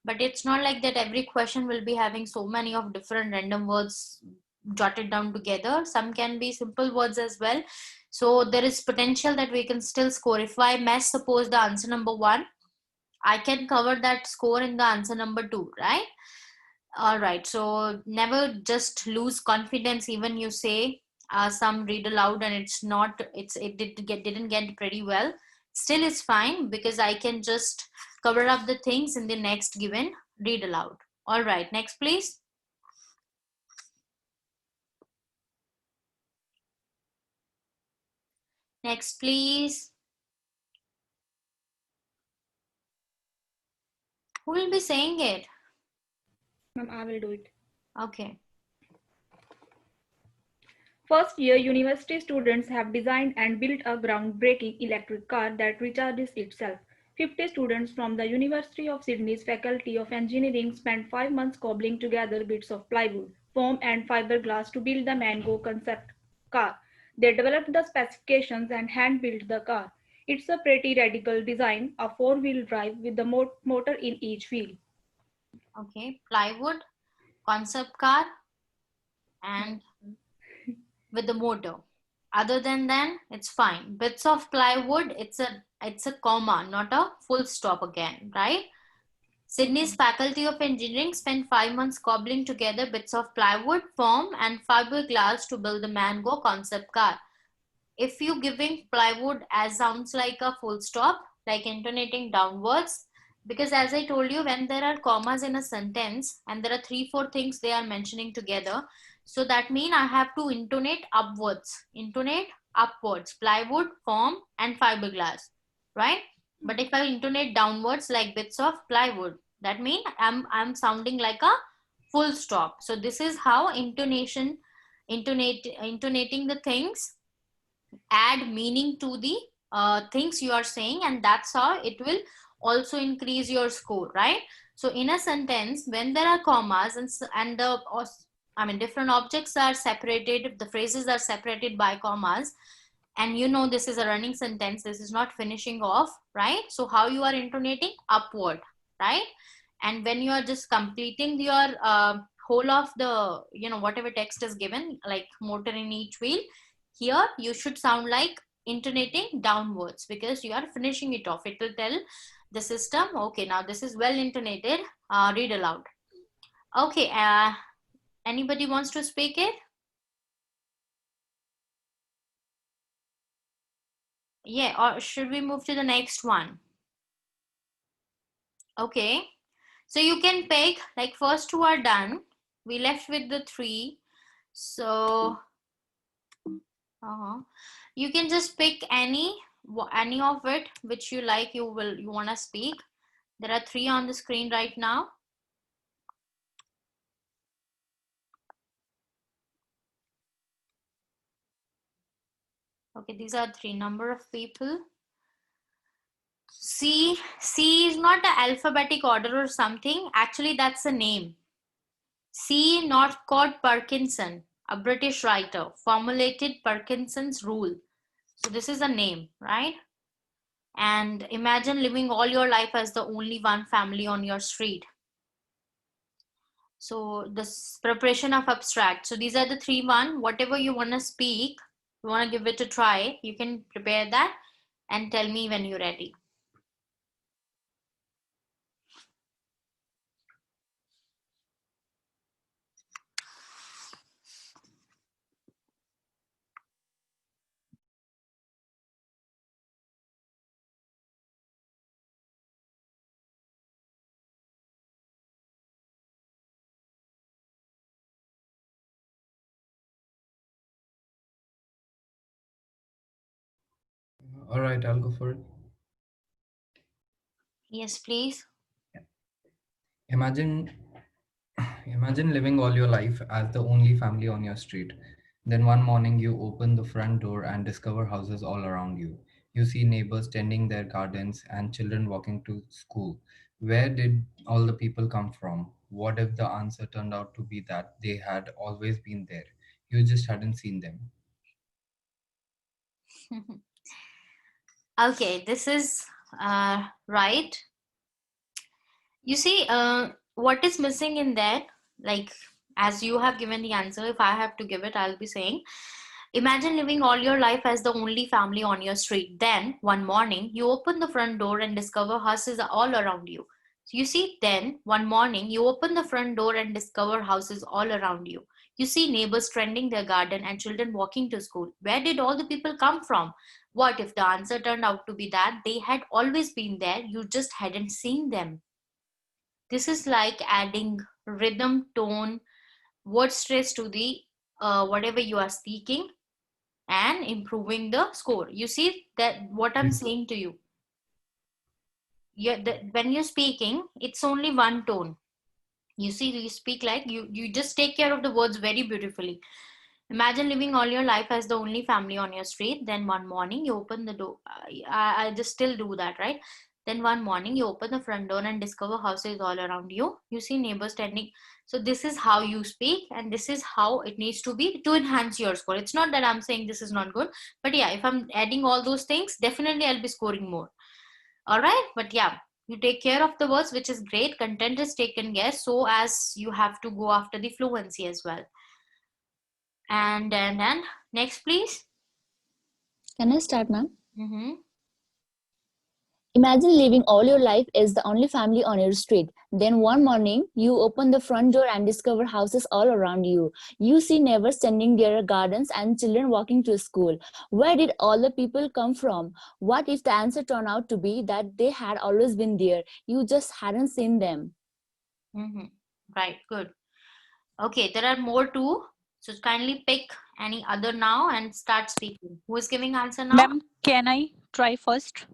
but it's not like that every question will be having so many of different random words jotted down together. Some can be simple words as well. So there is potential that we can still score. If I mess suppose the answer number 1, I can cover that score in the answer number 2, right? All right. So never just lose confidence. Even you say some read aloud and it's not, didn't get pretty well. Still it's fine because I can just cover up the things in the next given read aloud. All right. Next, please. Next, please. Who will be saying it? Ma'am, I will do it. Okay. First year university students have designed and built a groundbreaking electric car that recharges itself. 50 students from the University of Sydney's Faculty of Engineering spent 5 months cobbling together bits of plywood, foam and fiberglass to build the Mango concept car. They developed the specifications and hand-built the car. It's a pretty radical design, a 4-wheel drive with the motor in each wheel. Okay. Plywood, concept car, and with the motor. Other than that, it's fine. Bits of plywood, it's a comma, not a full stop again, right? Sydney's Faculty of Engineering spent 5 months cobbling together bits of plywood, foam, and fiberglass to build the Mango concept car. If you giving plywood as sounds like a full stop, like intonating downwards, because as I told you, when there are commas in a sentence and there are 3-4 things they are mentioning together, so that means I have to intonate upwards, plywood, foam, and fiberglass, right? But if I intonate downwards like bits of plywood, that means I'm sounding like a full stop. So this is how intonating the things add meaning to the things you are saying, and that's how it will also increase your score, right? So in a sentence, when there are commas and different objects are separated, the phrases are separated by commas, and you know this is a running sentence, this is not finishing off, right? So how you are intonating? Upward, right? And when you are just completing your whole of the, whatever text is given, like motor in each wheel, here you should sound like intonating downwards because you are finishing it off. It will tell the system, okay, now this is well intonated, read aloud. Okay, anybody wants to speak it? Yeah, or should we move to the next one? Okay, so you can pick, like first 2 are done. We left with the 3. So you can just pick any of it which you like, you want to speak. There are 3 on the screen right now. Okay, these are 3 number of people. C is not an alphabetic order or something. Actually, that's a name. C. Northcote Parkinson, a British writer, formulated Parkinson's rule. So this is a name, right? And imagine living all your life as the only one family on your street. So this preparation of abstract. So these are the 3 1. Whatever you want to speak, you want to give it a try, you can prepare that. and tell me when you're ready. All right, I'll go for it. Yes, please. Imagine Imagine living all your life as the only family on your street. Then one morning you open the front door and discover houses all around you. You see neighbors tending their gardens and children walking to school. Where did all the people come from? What if the answer turned out to be that they had always been there? You just hadn't seen them. Okay, this is right. You see, what is missing in that, like, as you have given the answer, if I have to give it, I'll be saying, imagine living all your life as the only family on your street. Then, one morning, you open the front door and discover houses are all around you. So you see, then, one morning, you open the front door and discover houses all around you. You see neighbors tending their garden and children walking to school. Where did all the people come from? What if the answer turned out to be that they had always been there, you just hadn't seen them? This is like adding rhythm, tone, word stress to the whatever you are speaking and improving the score. You see that what I'm saying to you. When you're speaking, it's only one tone. You see, you speak like you just take care of the words very beautifully. Imagine living all your life as the only family on your street. Then one morning you open the door. I just still do that, right? Then one morning you open the front door and discover houses all around you. You see neighbors standing. So this is how you speak, and this is how it needs to be to enhance your score. It's not that I'm saying this is not good, but yeah, if I'm adding all those things, definitely I'll be scoring more. All right, but yeah, you take care of the words, which is great. Content is taken care, so as you have to go after the fluency as well. And next, please. Can I start, ma'am? Mm-hmm. Imagine living all your life as the only family on your street. Then one morning, you open the front door and discover houses all around you. You see neighbors tending their gardens and children walking to school. Where did all the people come from? What if the answer turned out to be that they had always been there? You just hadn't seen them. Mm-hmm. Right, good. Okay, there are more too. So kindly pick any other now and start speaking. Who is giving answer now? Ma'am, can I try first?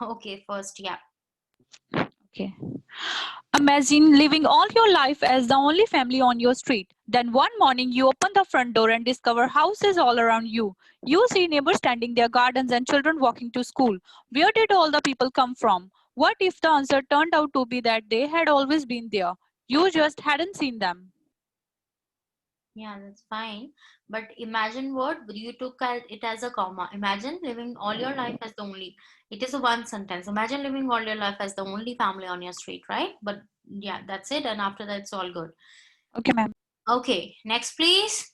Okay, first, yeah. Okay. Imagine living all your life as the only family on your street. Then one morning you open the front door and discover houses all around you. You see neighbors tending their gardens and children walking to school. Where did all the people come from? What if the answer turned out to be that they had always been there? You just hadn't seen them. Yeah, that's fine. But imagine what you took it as a comma. Imagine living all your life as the only. It is a one sentence. Imagine living all your life as the only family on your street, right? But yeah, that's it. And after that, it's all good. Okay, ma'am. Okay, next, please.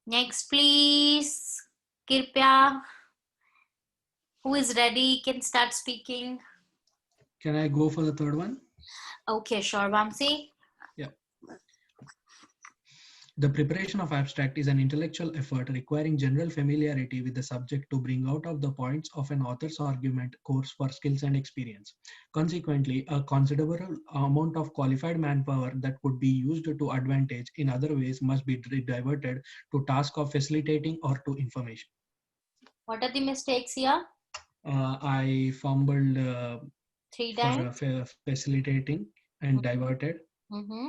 Next, please. Kirpya, who is ready can start speaking. Can I go for the third one? Okay, sure, Vamsi. Yeah. The preparation of abstract is an intellectual effort requiring general familiarity with the subject to bring out of the points of an author's argument course for skills and experience. Consequently, a considerable amount of qualified manpower that could be used to advantage in other ways must be diverted to task of facilitating or to information. What are the mistakes here? I fumbled 3 for times. facilitating and diverted. Mm-hmm.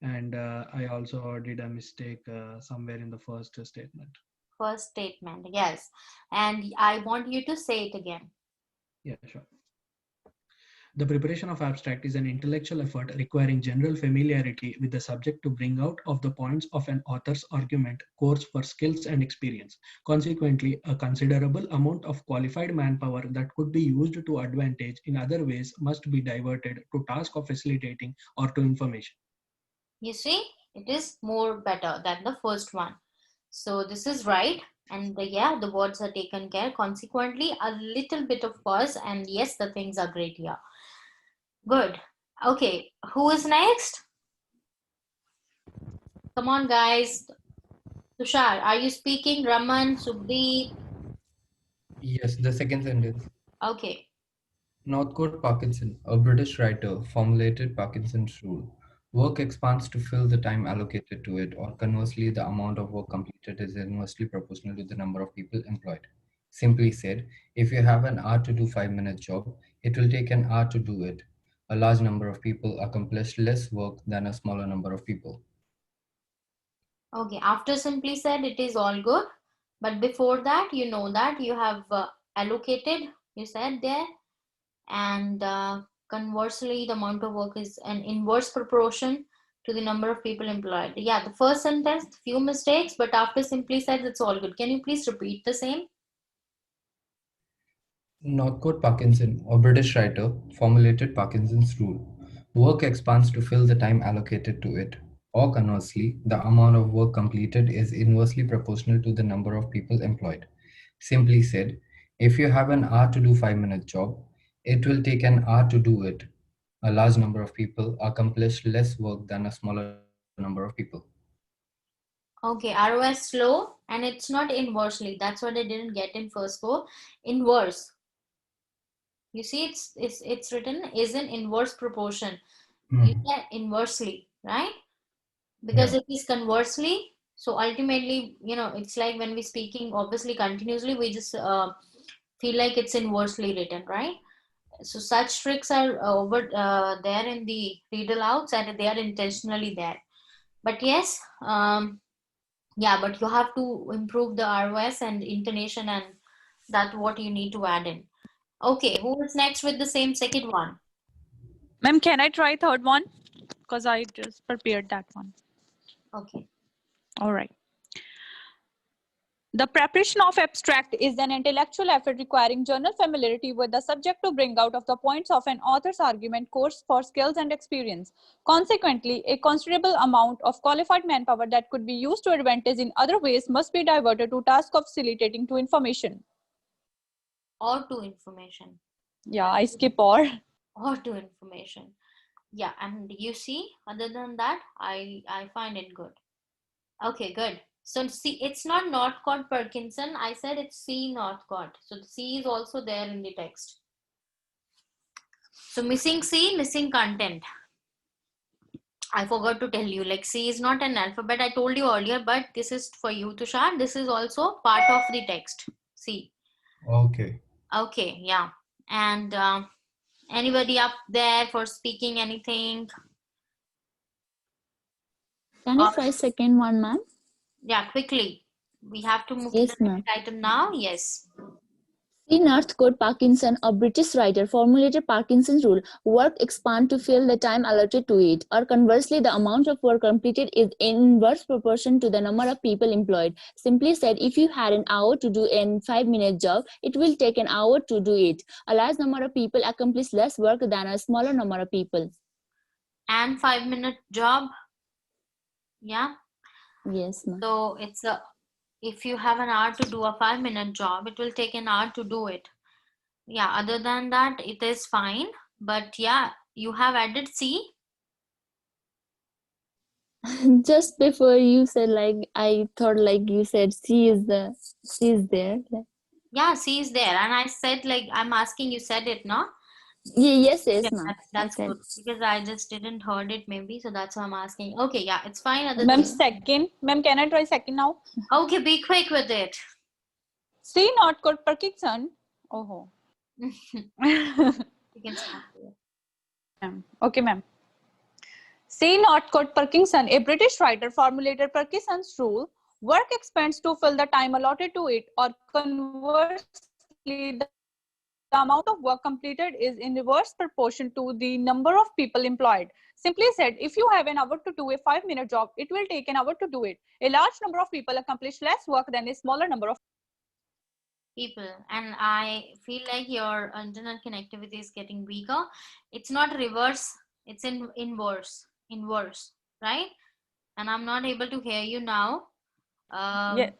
And I also did a mistake somewhere in the first statement. First statement, yes. And I want you to say it again. Yeah, sure. The preparation of abstract is an intellectual effort requiring general familiarity with the subject to bring out of the points of an author's argument course for skills and experience. Consequently, a considerable amount of qualified manpower that could be used to advantage in other ways must be diverted to task of facilitating or to information. You see, It is more better than the first one. So this is right. And yeah, the words are taken care. Consequently, a little bit of pause, and yes, the things are great here. Good. Okay, who is next? Come on, guys. Tushar, are you speaking? Raman, Subdeep? Yes, the second sentence. Okay. Northcote Parkinson, a British writer, formulated Parkinson's rule. Work expands to fill the time allocated to it, or conversely, the amount of work completed is inversely proportional to the number of people employed. Simply said, if you have an hour to do 5 minute job, it will take an hour to do it. A large number of people accomplish less work than a smaller number of people. Okay, after simply said, it is all good. But before that, you know that you have allocated, you said there, and conversely, the amount of work is an inverse proportion to the number of people employed. Yeah, the first sentence, few mistakes, but after simply said, it's all good. Can you please repeat the same? Northcote Parkinson, a British writer, formulated Parkinson's rule. Work expands to fill the time allocated to it, or conversely, the amount of work completed is inversely proportional to the number of people employed. Simply said, if you have an hour to do 5 minute job, it will take an hour to do it. A large number of people accomplish less work than a smaller number of people. Okay, ROS slow, and it's not inversely. That's what I didn't get in first go. Inverse. You see, it's written is in inverse proportion. You Hmm. said inversely, right? Because Yeah. it is conversely. So ultimately, it's like when we're speaking obviously continuously, we just feel like it's inversely written, right? So such tricks are over there in the read alouds, and they are intentionally there. But yes, yeah, but you have to improve the ROS and intonation, and that's what you need to add in. Okay, who is next with the same second one? Ma'am, can I try third one? Because I just prepared that one. Okay. All right. The preparation of abstract is an intellectual effort requiring general familiarity with the subject to bring out of the points of an author's argument course for skills and experience. Consequently, a considerable amount of qualified manpower that could be used to advantage in other ways must be diverted to task of facilitating to information. Or to information. Yeah, I skip or. Or to information. Yeah, and you see, other than that, I find it good. Okay, good. So see, it's not Northcote Parkinson. I said it's C Northcote. So the C is also there in the text. So missing C, missing content. I forgot to tell you, like C is not an alphabet. I told you earlier, but this is for you, Tushar. This is also part of the text. C. Okay. Okay, yeah. And anybody up there for speaking anything? Can I Or try second one, ma'am? yeah, quickly. We have to move to the Yes, ma'am. next item now. Yes. C. Northcote Parkinson, a British writer, formulated Parkinson's rule. Work expand to fill the time allotted to it, or conversely, the amount of work completed is in inverse proportion to the number of people employed. Simply said, if you had an hour to do a 5 minute job, it will take an hour to do it. A large number of people accomplish less work than a smaller number of people. And 5 minute job. Yeah. Yes, ma'am. So it's a if you have an hour to do a 5 minute job, it will take an hour to do it. Yeah, other than that, it is fine. But yeah, you have added C. Just before you said, like, I thought like you said C is there. Yeah, C is there. And I said, like, I'm asking, you said it, no? Yeah, yes, Yeah, yes, ma'am. I that's said. good because I just didn't heard it maybe. So that's why I'm asking. Okay, yeah, it's fine. Other Ma'am, than second. Ma'am, can I try second now? okay, be quick with it. C. Northcote Parkinson. Oh. You can start here. Okay, ma'am. C. Northcote Parkinson, a British writer, formulated Parkinson's rule. Work expands to fill the time allotted to it, or conversely, the amount of work completed is in reverse proportion to the number of people employed. Simply said, if you have an hour to do a 5 minute job, it will take an hour to do it. A large number of people accomplish less work than a smaller number of People, and I feel like your internet connectivity is getting weaker. It's not reverse, it's in inverse, right? And I'm not able to hear you now. Yeah.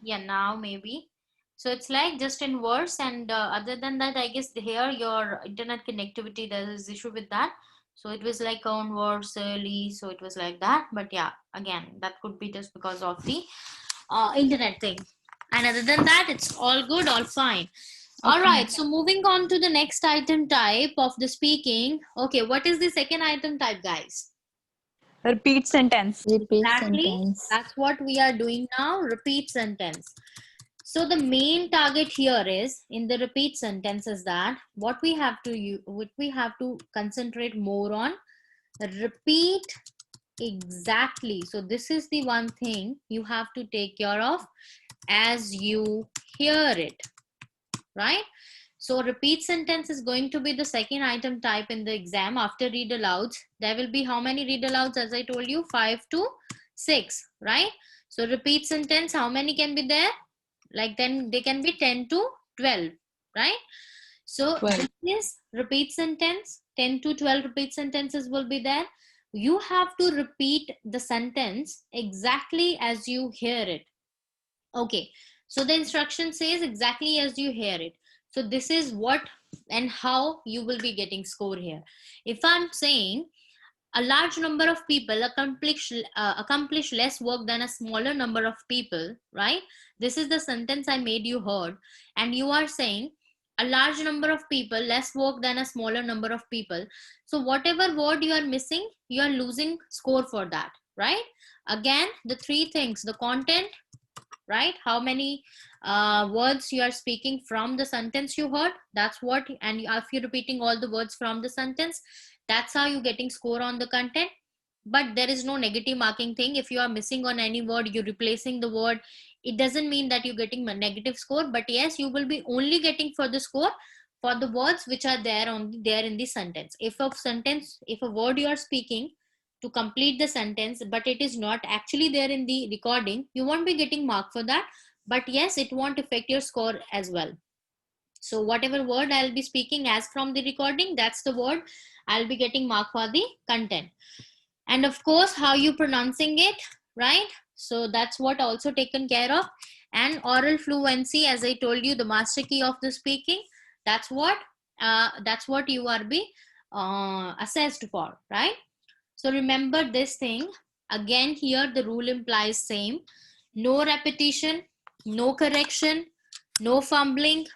Yeah, now maybe. So it's like just in words, and other than that, I guess here your internet connectivity, there is issue with that. So it was like on words early, so it was like that. But yeah, again, that could be just because of the internet thing. And other than that, it's all good, all fine. All Okay. right, so moving on to the next item type of the speaking. Okay, what is the second item type, guys? Repeat sentence. Repeat Exactly, sentence. that's what we are doing now, repeat sentence. So the main target here is in the repeat sentence is that what we have to concentrate more on, repeat exactly. So this is the one thing you have to take care of as you hear it, right? So repeat sentence is going to be the second item type in the exam after read alouds. There will be how many read alouds? As I told you, 5 to 6, right? So repeat sentence, how many can be there? Like then they can be 10 to 12, right? So 12. this is repeat sentence. 10 to 12 repeat sentences will be there. You have to repeat the sentence exactly as you hear it. Okay, so the instruction says exactly as you hear it. So this is what and how you will be getting score here. If I'm saying a large number of people accomplish less work than a smaller number of people, right? This is the sentence I made you heard, and you are saying a large number of people less work than a smaller number of people. So whatever word you are missing, you are losing score for that, right? Again, the three things: the content, right? How many words you are speaking from the sentence you heard, that's what. And if you're repeating all the words from the sentence, that's how you're getting score on the content. But there is no negative marking thing. If you are missing on any word, you're replacing the word, it doesn't mean that you're getting a negative score. But yes, you will be only getting for the score for the words which are there in the sentence. If a word you are speaking to complete the sentence but it is not actually there in the recording, you won't be getting mark for that. But yes, it won't affect your score as well. So whatever word I'll be speaking as from the recording, that's the word I'll be getting mark for the content. And of course, how you pronouncing it, right? So that's what also taken care of. And oral fluency, as I told you, the master key of the speaking, that's what you are be assessed for, right? So remember this thing. Again, here the rule implies same. No repetition, no correction, no fumbling,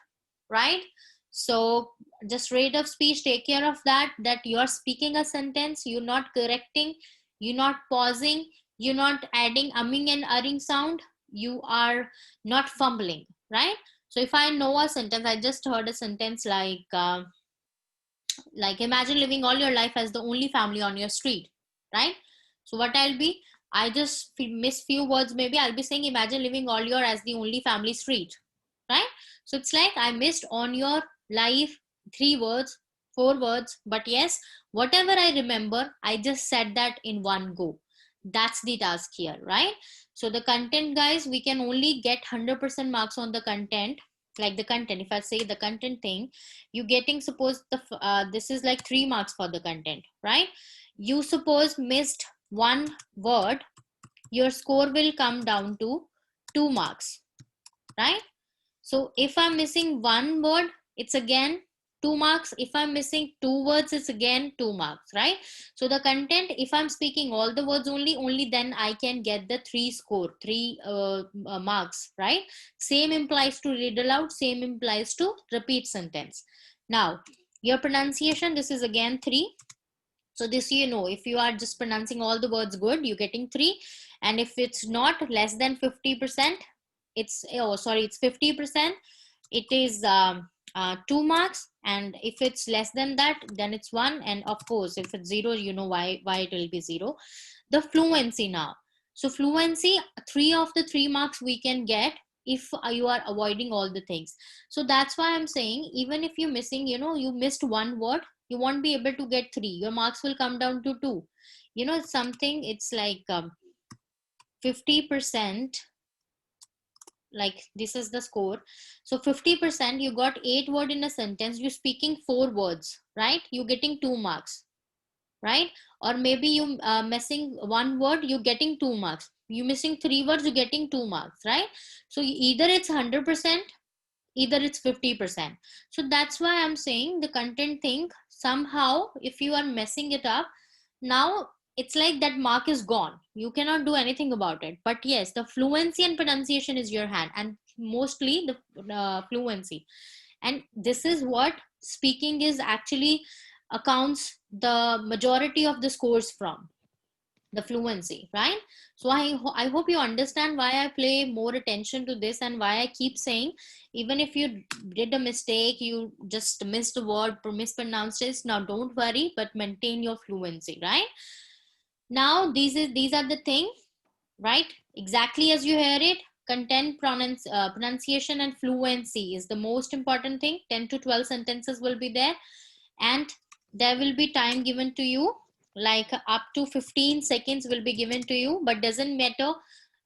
right? So just rate of speech, take care of that you're speaking a sentence, you're not correcting, you're not pausing, you're not adding umming and erring sound, you are not fumbling, right? So if I know a sentence, I just heard a sentence like imagine living all your life as the only family on your street, right? So what I'll be, I just miss few words, maybe I'll be saying imagine living all your as the only family street, right? So it's like I missed on your life 3 words, 4 words, but yes, whatever I remember, I just said that in one go. That's the task here, right? So the content, guys, we can only get 100% marks on the content. Like the content, if I say the content thing, you getting, suppose this is like 3 marks for the content, right? You suppose missed one word, your score will come down to 2 marks, right? So if I'm missing one word, it's again 2 marks. If I'm missing 2 words, it's again 2 marks, right? So the content, if I'm speaking all the words only then I can get the 3 marks, right? Same implies to read aloud, same implies to repeat sentence. Now, your pronunciation, this is again 3. So this, if you are just pronouncing all the words good, you're getting 3. And if it's not less than 50%, it's 50%, it is 2 marks. And if it's less than that, then it's 1. And of course, if it's 0, you know why it will be 0. The fluency now. So fluency, 3 of the 3 marks we can get if you are avoiding all the things. So that's why I'm saying, even if you're missing, you missed one word, you won't be able to get 3. Your marks will come down to 2. It's something, it's like 50%, like this is the score. So 50%, you got 8 words in a sentence, you're speaking 4 words, right? You're getting 2 marks. right? Or maybe you missing one word, you're getting 2 marks. You missing 3 words, you're getting 2 marks, right? So either it's 100%, either it's 50%. So that's why I'm saying the content thing, somehow if you are messing it up, now it's like that mark is gone, you cannot do anything about it. But yes, the fluency and pronunciation is your hand, and mostly the fluency. And this is what speaking is actually accounts the majority of the scores from, the fluency, right? So I hope you understand why I pay more attention to this, and why I keep saying, even if you did a mistake, you just missed a word or mispronounced it, now don't worry, but maintain your fluency, right? Now these are the things, right? Exactly as you hear it. Content, pronunciation and fluency is the most important thing. 10 to 12 sentences will be there, and there will be time given to you, like up to 15 seconds will be given to you. But doesn't matter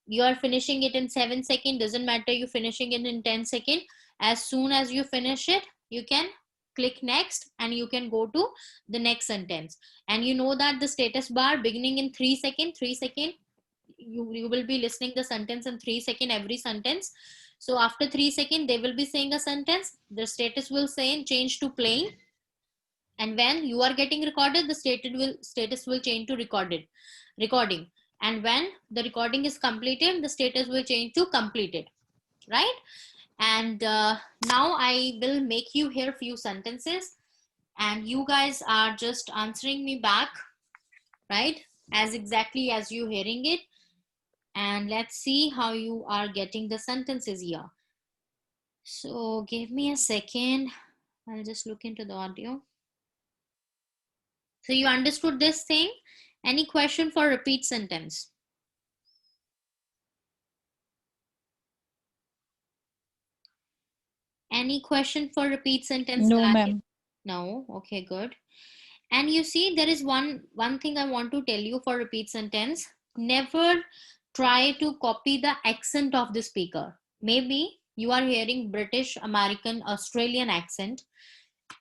you are finishing it in 7 seconds, doesn't matter you finishing it in 10 seconds. As soon as you finish it, you can click next and you can go to the next sentence. And you know that the status bar beginning in 3 seconds, 3 seconds, you will be listening the sentence in 3 seconds every sentence. So after 3 seconds they will be saying a sentence, the status will say change to playing, and when you are getting recorded, the status will change to recording, and when the recording is completed, the status will change to completed, right? And now I will make you hear few sentences, and you guys are just answering me back, right, as exactly as you hearing it. And let's see how you are getting the sentences here. So give me a second, I'll just look into the audio. So you understood this thing? Any question for repeat sentence? Any question for repeat sentence? No, guys? ma'am. No. Okay, good. And you see, there is one thing I want to tell you for repeat sentence. Never try to copy the accent of the speaker. Maybe you are hearing British, American, Australian accent.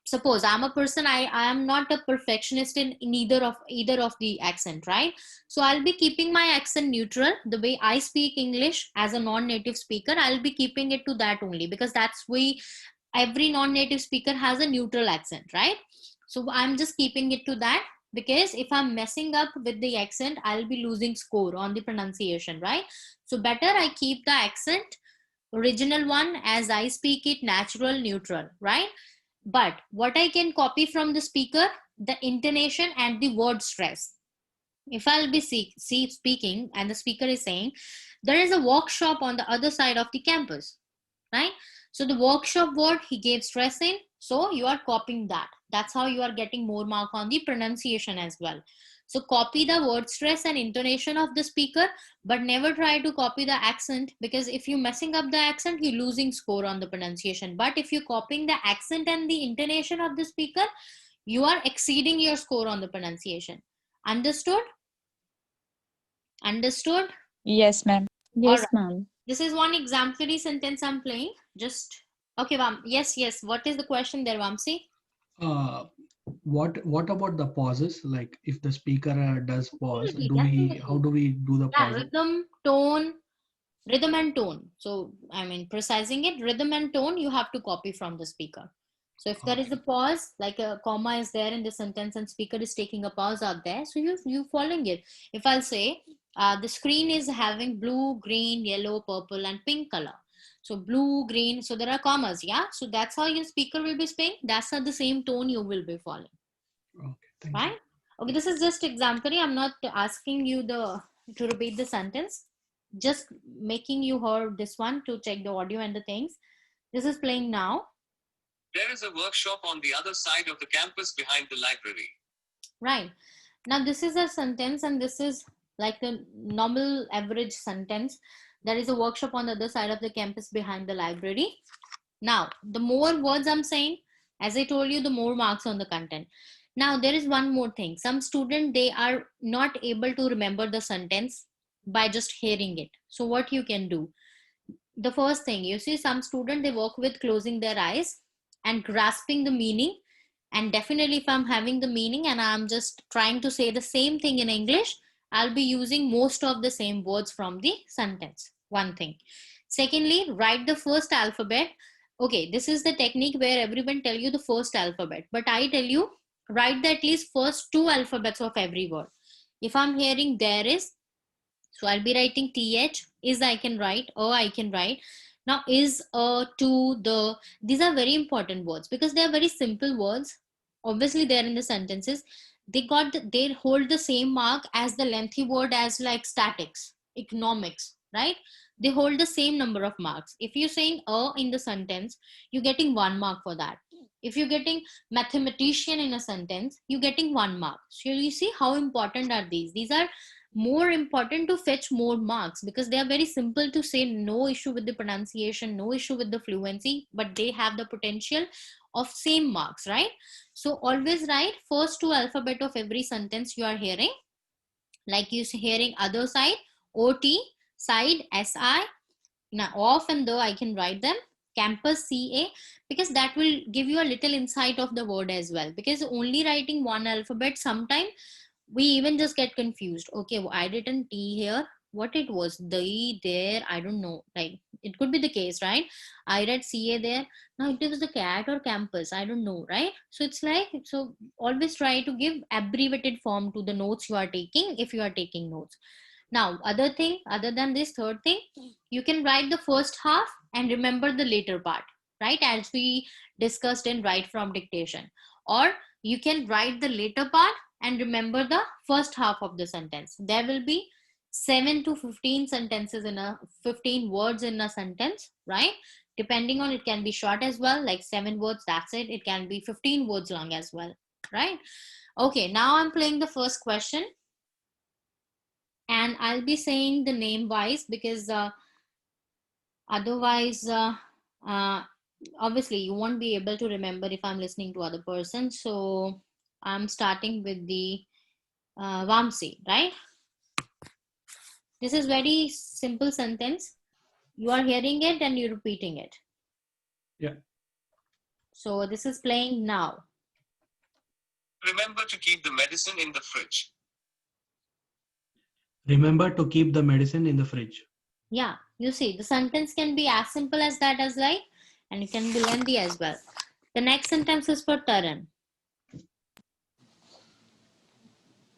Suppose I'm a person, I am not a perfectionist in either of the accent, right? So I'll be keeping my accent neutral. The way I speak English as a non-native speaker, I'll be keeping it to that only, because that's way every non-native speaker has a neutral accent, right? So I'm just keeping it to that, because if I'm messing up with the accent, I'll be losing score on the pronunciation, right? So better I keep the accent original one as I speak it, natural, neutral, right? But what I can copy from the speaker, the intonation and the word stress. If I'll be speaking and the speaker is saying, there is a workshop on the other side of the campus, right? So the workshop word he gave stress in, so you are copying that. That's how you are getting more mark on the pronunciation as well. So copy the word stress and intonation of the speaker, but never try to copy the accent, because if you're messing up the accent, you're losing score on the pronunciation. But if you're copying the accent and the intonation of the speaker, you are exceeding your score on the pronunciation. Understood? Understood? Yes, ma'am. All Yes, right. ma'am. This is one exemplary sentence I'm playing. Just okay, Vam. Yes. What is the question there, Vamsi? Uh, what about the pauses? Like if the speaker does pause, how Definitely. do we do the Yeah, pausing? rhythm and tone. So I mean, precising it, rhythm and tone, you have to copy from the speaker. So if there is a Okay. pause, like a comma is there in the sentence and speaker is taking a pause out there, so you following it. If I'll say the screen is having blue, green, yellow, purple, and pink color. So blue, green, so there are commas, yeah. So that's how your speaker will be speaking. That's how the same tone you will be following, Okay. Thank you. right? Okay, this is just exemplary. I'm not asking you to repeat the sentence, just making you hear this one to check the audio and the things. This is playing now. There is a workshop on the other side of the campus behind the library. Right. Now this is a sentence, and this is like the normal average sentence. There is a workshop on the other side of the campus behind the library. Now, the more words I'm saying, as I told you, the more marks on the content. Now, there is one more thing. Some student, they are not able to remember the sentence by just hearing it. So what you can do? The first thing, you see some student, they work with closing their eyes and grasping the meaning And definitely if I'm having the meaning and I'm just trying to say the same thing in English, I'll be using most of the same words from the sentence. One thing. Secondly, write the first alphabet. Okay, this is the technique where everyone tell you the first alphabet, but I tell you write the at least first two alphabets of every word. If I'm hearing there is, so I'll be writing th, is I can write, I can write. Now is, to, the, these are very important words because they are very simple words. Obviously they're in the sentences. They hold the same mark as the lengthy word as like statics, economics, right? They hold the same number of marks. If you're saying in the sentence, you're getting 1 mark for that. If you're getting mathematician in a sentence, you're getting 1 mark. So you see how important are these. These are more important to fetch more marks because they are very simple to say, no issue with the pronunciation, no issue with the fluency, but they have the potential of same marks, right? So always write first two alphabet of every sentence you are hearing. Like you hearing other side, ot, side, si. Now off and the I can write them, campus, ca, because that will give you a little insight of the word as well. Because only writing one alphabet, sometimes we even just get confused. Okay, well, I written T here. What it was? The, there, I don't know. Like, it could be the case, right? I read CA there. Now it was the cat or campus. I don't know, right? So it's like, so always try to give abbreviated form to the notes you are taking if you are taking notes. Now, other thing, other than this third thing, you can write the first half and remember the later part, right? As we discussed in write from dictation. Or you can write the later part and remember the first half of the sentence. There will be 7 to 15 sentences in a 15 words in a sentence, right? Depending on, it can be short as well, like 7 words, that's it. It can be 15 words long as well, right? Okay, now I'm playing the first question and I'll be saying the name wise because otherwise obviously you won't be able to remember if I'm listening to other person. So I'm starting with the Vamsi, right? This is very simple sentence. You are hearing it and you're repeating it. Yeah. So this is playing now. Remember to keep the medicine in the fridge. Remember to keep the medicine in the fridge. Yeah, you see, the sentence can be as simple as that as like, and it can be lengthy as well. The next sentence is for Taran.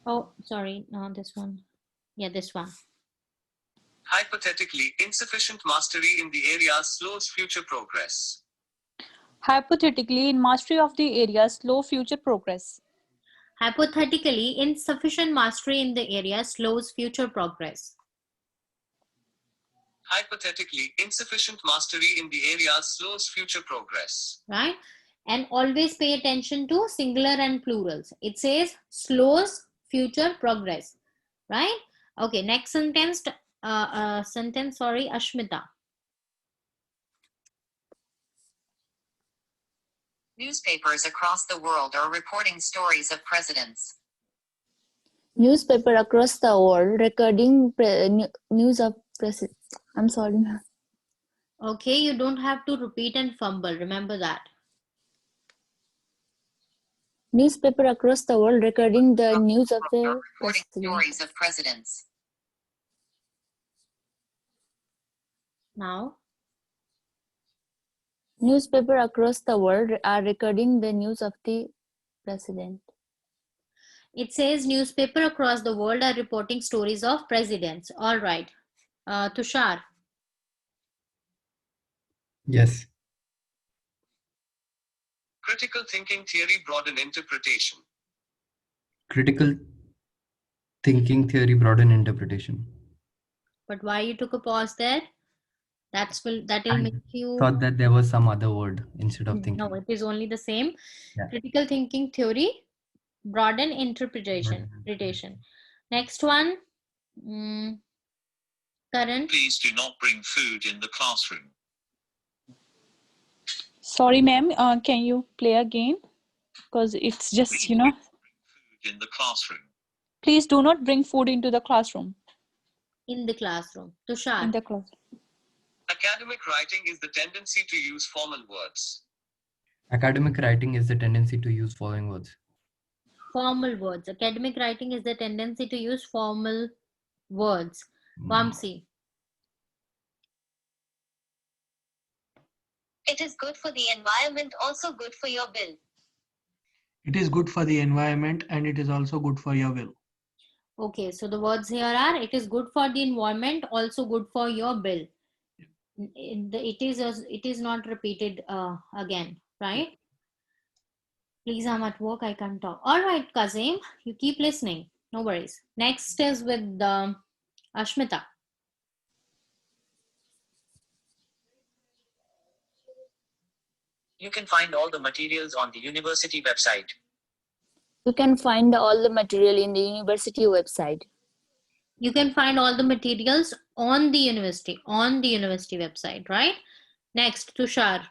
Oh, sorry, no, this one. Yeah, this one. Hypothetically, insufficient mastery in the area slows future progress. Hypothetically, in mastery of the area, slow future progress. Hypothetically, insufficient mastery in the area slows future progress. Hypothetically, insufficient mastery in the area slows future progress. Right? And always pay attention to singular and plurals. It says slows future progress. Right? Okay, next sentence, Ashmita. Newspapers across the world are reporting stories of presidents. Newspaper across the world recording news of president. I'm sorry. Okay, you don't have to repeat and fumble. Remember that. Newspaper across the world recording the news of the Reporting president. stories of presidents. Now. Newspaper across the world are recording the news of the president. It says newspaper across the world are reporting stories of presidents. All right. Tushar. Yes. Critical thinking theory broaden interpretation. Critical thinking theory broaden interpretation. But why you took a pause there? That will make you thought that there was some other word instead of thinking. No, it is only the same. Yeah. Critical thinking theory, broaden interpretation. Next one, Karan. Please do not bring food in the classroom. Sorry, ma'am. Can you play again? Because it's just, Food in the classroom. Please do not bring food into the classroom. In the classroom. Tushar. In the classroom. Academic writing is the tendency to use formal words. Academic writing is the tendency to use following words. Formal words. Academic writing is the tendency to use formal words. Vamsi. It is good for the environment, also good for your bill. It is good for the environment and it is also good for your will. Okay, so the words here are, it is good for the environment, also good for your bill. It is not repeated again, right? Please, I'm at work, I can't talk. All right, Kazim, you keep listening. No worries. Next is with Ashmita. You can find all the materials on the university website. You can find all the material in the university website. You can find all the materials on the university website, right? Next, Tushar.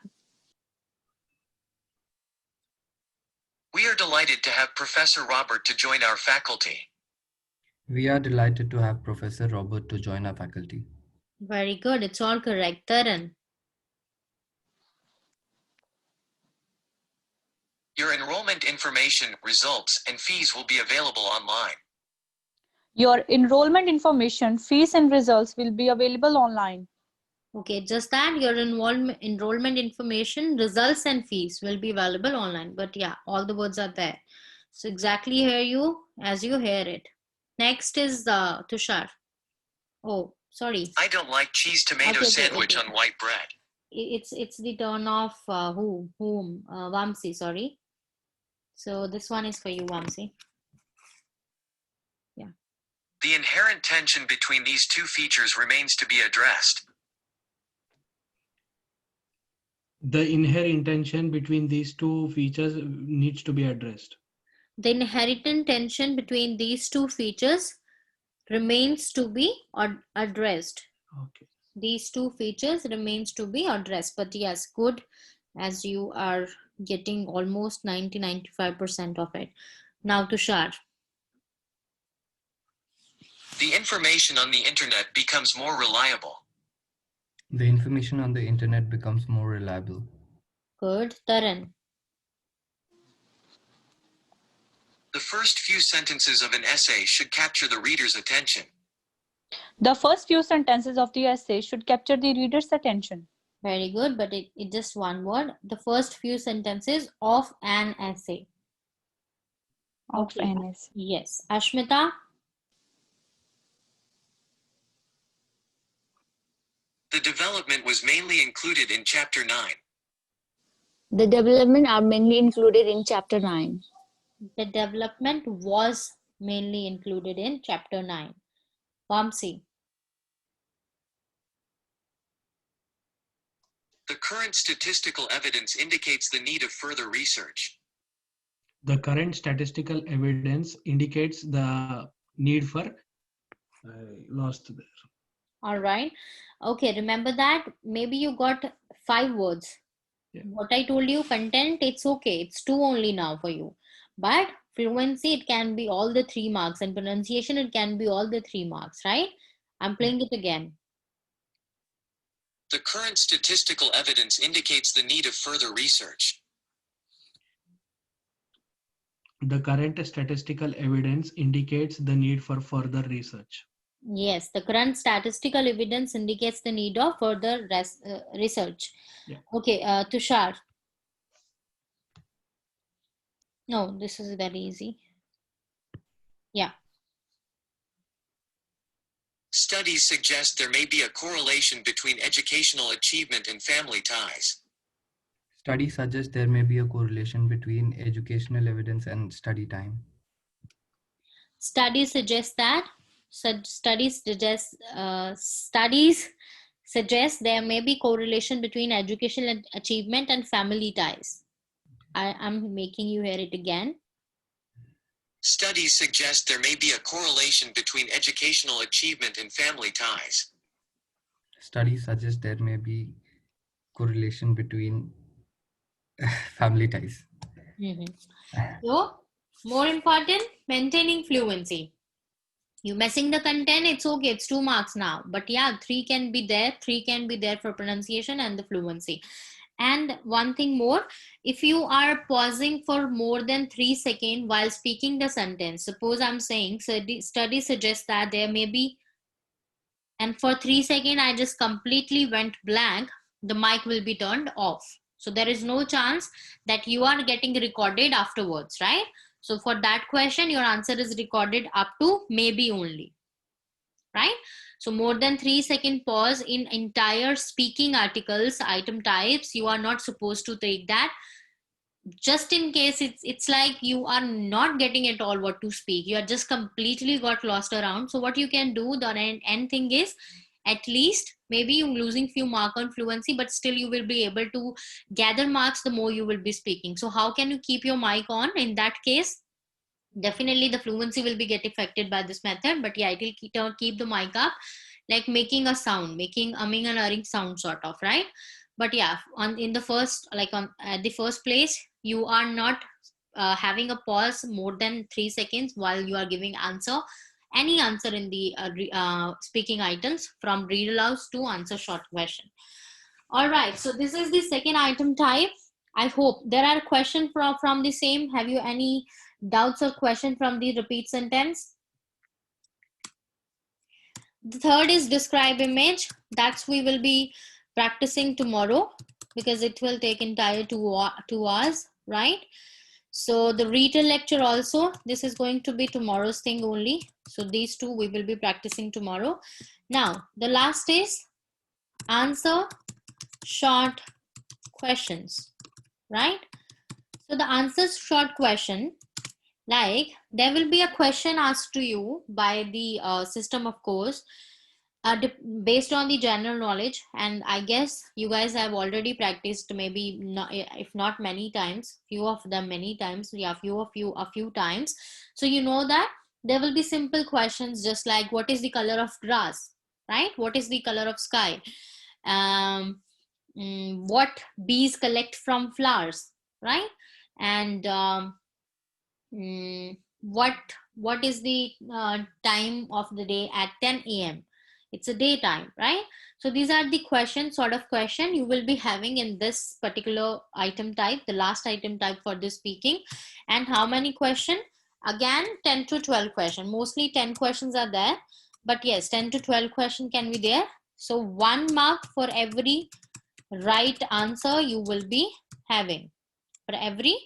We are delighted to have Professor Robert to join our faculty. We are delighted to have Professor Robert to join our faculty. Very good. It's all correct. Taran. Your enrollment information, results, and fees will be available online. Your enrollment information, fees, and results will be available online. Okay, just that your enrollment information, results, and fees will be available online. But yeah, all the words are there. So exactly hear you as you hear it. Next is Tushar. Oh, sorry. I don't like cheese tomato sandwich on white bread. It's the turn of whom? Vamsi, sorry. So this one is for you, Vamsi. Yeah. The inherent tension between these two features remains to be addressed. The inherent tension between these two features needs to be addressed. The inherent tension between these two features remains to be addressed. Okay. These two features remains to be addressed. But yes, good, as you are getting almost 90-95% of it. Now Tushar. The information on the internet becomes more reliable. The information on the internet becomes more reliable. Good. Taran. The first few sentences of an essay should capture the reader's attention. The first few sentences of the essay should capture the reader's attention. Very good, but it just one word. The first few sentences of an essay. Of an essay. Yes. Ashmita. The development was mainly included in Chapter 9. The development are mainly included in Chapter 9. The development was mainly included in Chapter 9. Vamsi. The current statistical evidence indicates the need of further research. The current statistical evidence indicates the need for lost there. All right. Okay, remember that. Maybe you got 5 words. Yeah. What I told you, content, it's okay. It's 2 only now for you. But fluency, it can be all the 3 marks. And pronunciation, it can be all the 3 marks, right? I'm playing it again. The current statistical evidence indicates the need of further research. The current statistical evidence indicates the need for further research. Yes, the current statistical evidence indicates the need of further research. Yeah. Okay, Tushar. No, this is very easy. Yeah. Studies suggest there may be a correlation between educational achievement and family ties. Studies suggest there may be a correlation between educational evidence and study time. Studies suggest that. Studies suggest there may be correlation between educational achievement and family ties. I'm making you hear it again. Studies suggest there may be a correlation between educational achievement and family ties. Studies suggest there may be correlation between family ties. So, more important, maintaining fluency. You messing the content, it's okay, it's 2 marks now. But yeah, 3 can be there. 3 can be there for pronunciation and the fluency. And one thing more, if you are pausing for more than 3 seconds while speaking the sentence, suppose I'm saying, study suggests that there may be, and for 3 seconds I just completely went blank, the mic will be turned off. So there is no chance that you are getting recorded afterwards, right? So for that question, your answer is recorded up to maybe only, right? So more than 3 second pause in entire speaking articles, item types, you are not supposed to take that. Just in case it's like you are not getting at all what to speak, you are just completely got lost around. So what you can do, the end thing is, at least maybe you're losing few mark on fluency, but still you will be able to gather marks the more you will be speaking. So how can you keep your mic on in that case? Definitely the fluency will be get affected by this method, but yeah, it will keep the mic up, like making a sound, making umming and ahhing sound sort of, right? But yeah, in the first, like on at the first place, you are not having a pause more than 3 seconds while you are giving any answer in the speaking items, from read alouds to answer short question. All right, so this is the second item type. I hope there are questions from the same. Have you any doubts or question from the repeat sentence? The third is describe image. That's we will be practicing tomorrow, because it will take entire 2 hours, right? So the retail lecture also, this is going to be tomorrow's thing only. So these two we will be practicing tomorrow. Now the last is answer short questions, right? So the answers short question, like there will be a question asked to you by the system, of course, based on the general knowledge, and I guess you guys have already practiced, maybe not, if not many times, few of them many times, yeah, a few times. So you know that there will be simple questions just like, what is the color of grass, right? What is the color of sky? What bees collect from flowers, right? And what is the time of the day at 10 a.m.? It's a daytime, right? So these are the sort of question you will be having in this particular item type, the last item type for this speaking. And how many question? Again, 10 to 12 question. Mostly 10 questions are there, but yes, 10 to 12 question can be there. So 1 mark for every right answer you will be having, for every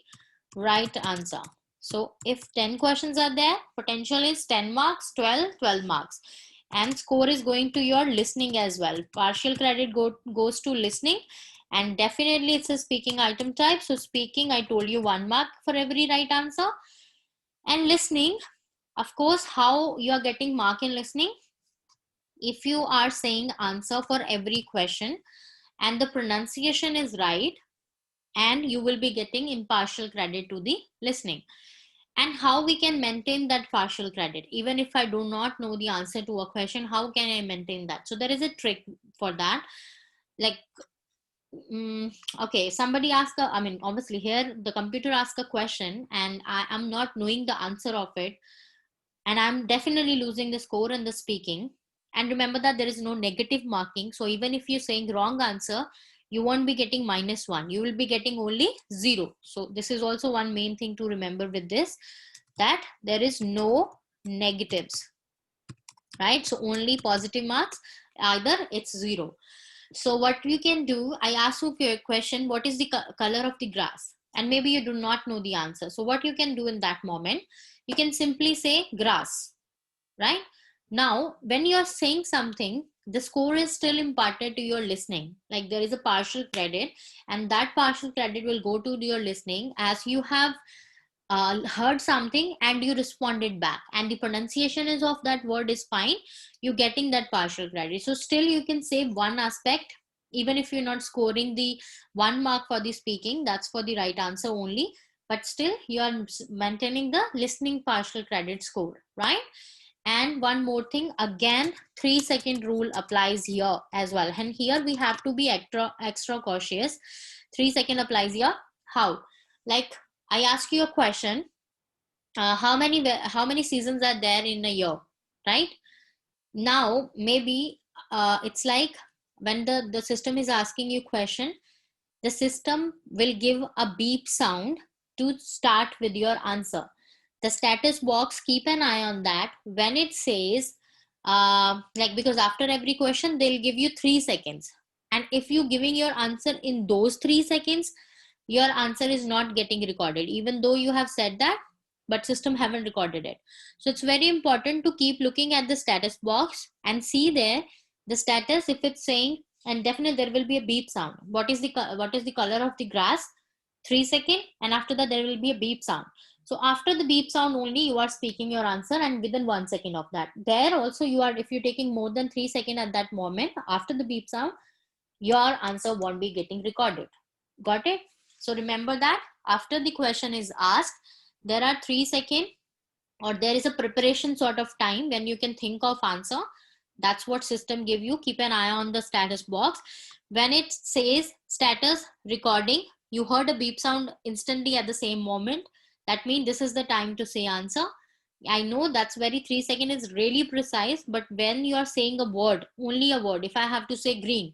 right answer. So if 10 questions are there, potential is 10 marks, 12 marks. And score is going to your listening as well. Partial credit goes to listening. And definitely it's a speaking item type. So speaking, I told you 1 mark for every right answer. And listening, of course, how you are getting mark in listening? If you are saying answer for every question and the pronunciation is right, and you will be getting impartial credit to the listening. And how we can maintain that partial credit, even if I do not know the answer to a question, how can I maintain that? So there is a trick for that. Like okay, somebody asked obviously here the computer asked a question and I am not knowing the answer of it, and I'm definitely losing the score in the speaking. And remember that there is no negative marking, so even if you're saying wrong answer, you won't be getting -1, you will be getting only 0. So this is also one main thing to remember with this, that there is no negatives, right? So only positive marks, either it's 0. So what you can do, I ask you a question, what is the color of the grass? And maybe you do not know the answer. So what you can do in that moment, you can simply say grass, right? Now, when you're saying something, the score is still imparted to your listening. Like there is a partial credit, and that partial credit will go to your listening as you have heard something and you responded back, and the pronunciation is of that word is fine, you're getting that partial credit. So still you can say one aspect, even if you're not scoring the 1 mark for the speaking, that's for the right answer only, but still you are maintaining the listening partial credit score, right? And one more thing, again, 3-second rule applies here as well. And here we have to be extra cautious. 3-second applies here. How? Like I ask you a question, how many seasons are there in a year, right? Now maybe it's like when the system is asking you question, the system will give a beep sound to start with your answer. The status box, keep an eye on that. When it says, like, because after every question, they'll give you 3 seconds. And if you giving your answer in those 3 seconds, your answer is not getting recorded, even though you have said that, but system haven't recorded it. So it's very important to keep looking at the status box and see there the status. If it's saying, and definitely there will be a beep sound. What is the color of the grass? 3 seconds, and after that there will be a beep sound. So after the beep sound only you are speaking your answer, and within 1 second of that, there also you are, if you're taking more than 3 seconds at that moment after the beep sound, your answer won't be getting recorded. Got it? So remember that after the question is asked, there are 3 seconds, or there is a preparation sort of time when you can think of answer. That's what system give you. Keep an eye on the status box. When it says status recording, you heard a beep sound instantly at the same moment. That means this is the time to say answer. I know that's very 3 seconds is really precise, but when you are saying a word, only a word, if I have to say green,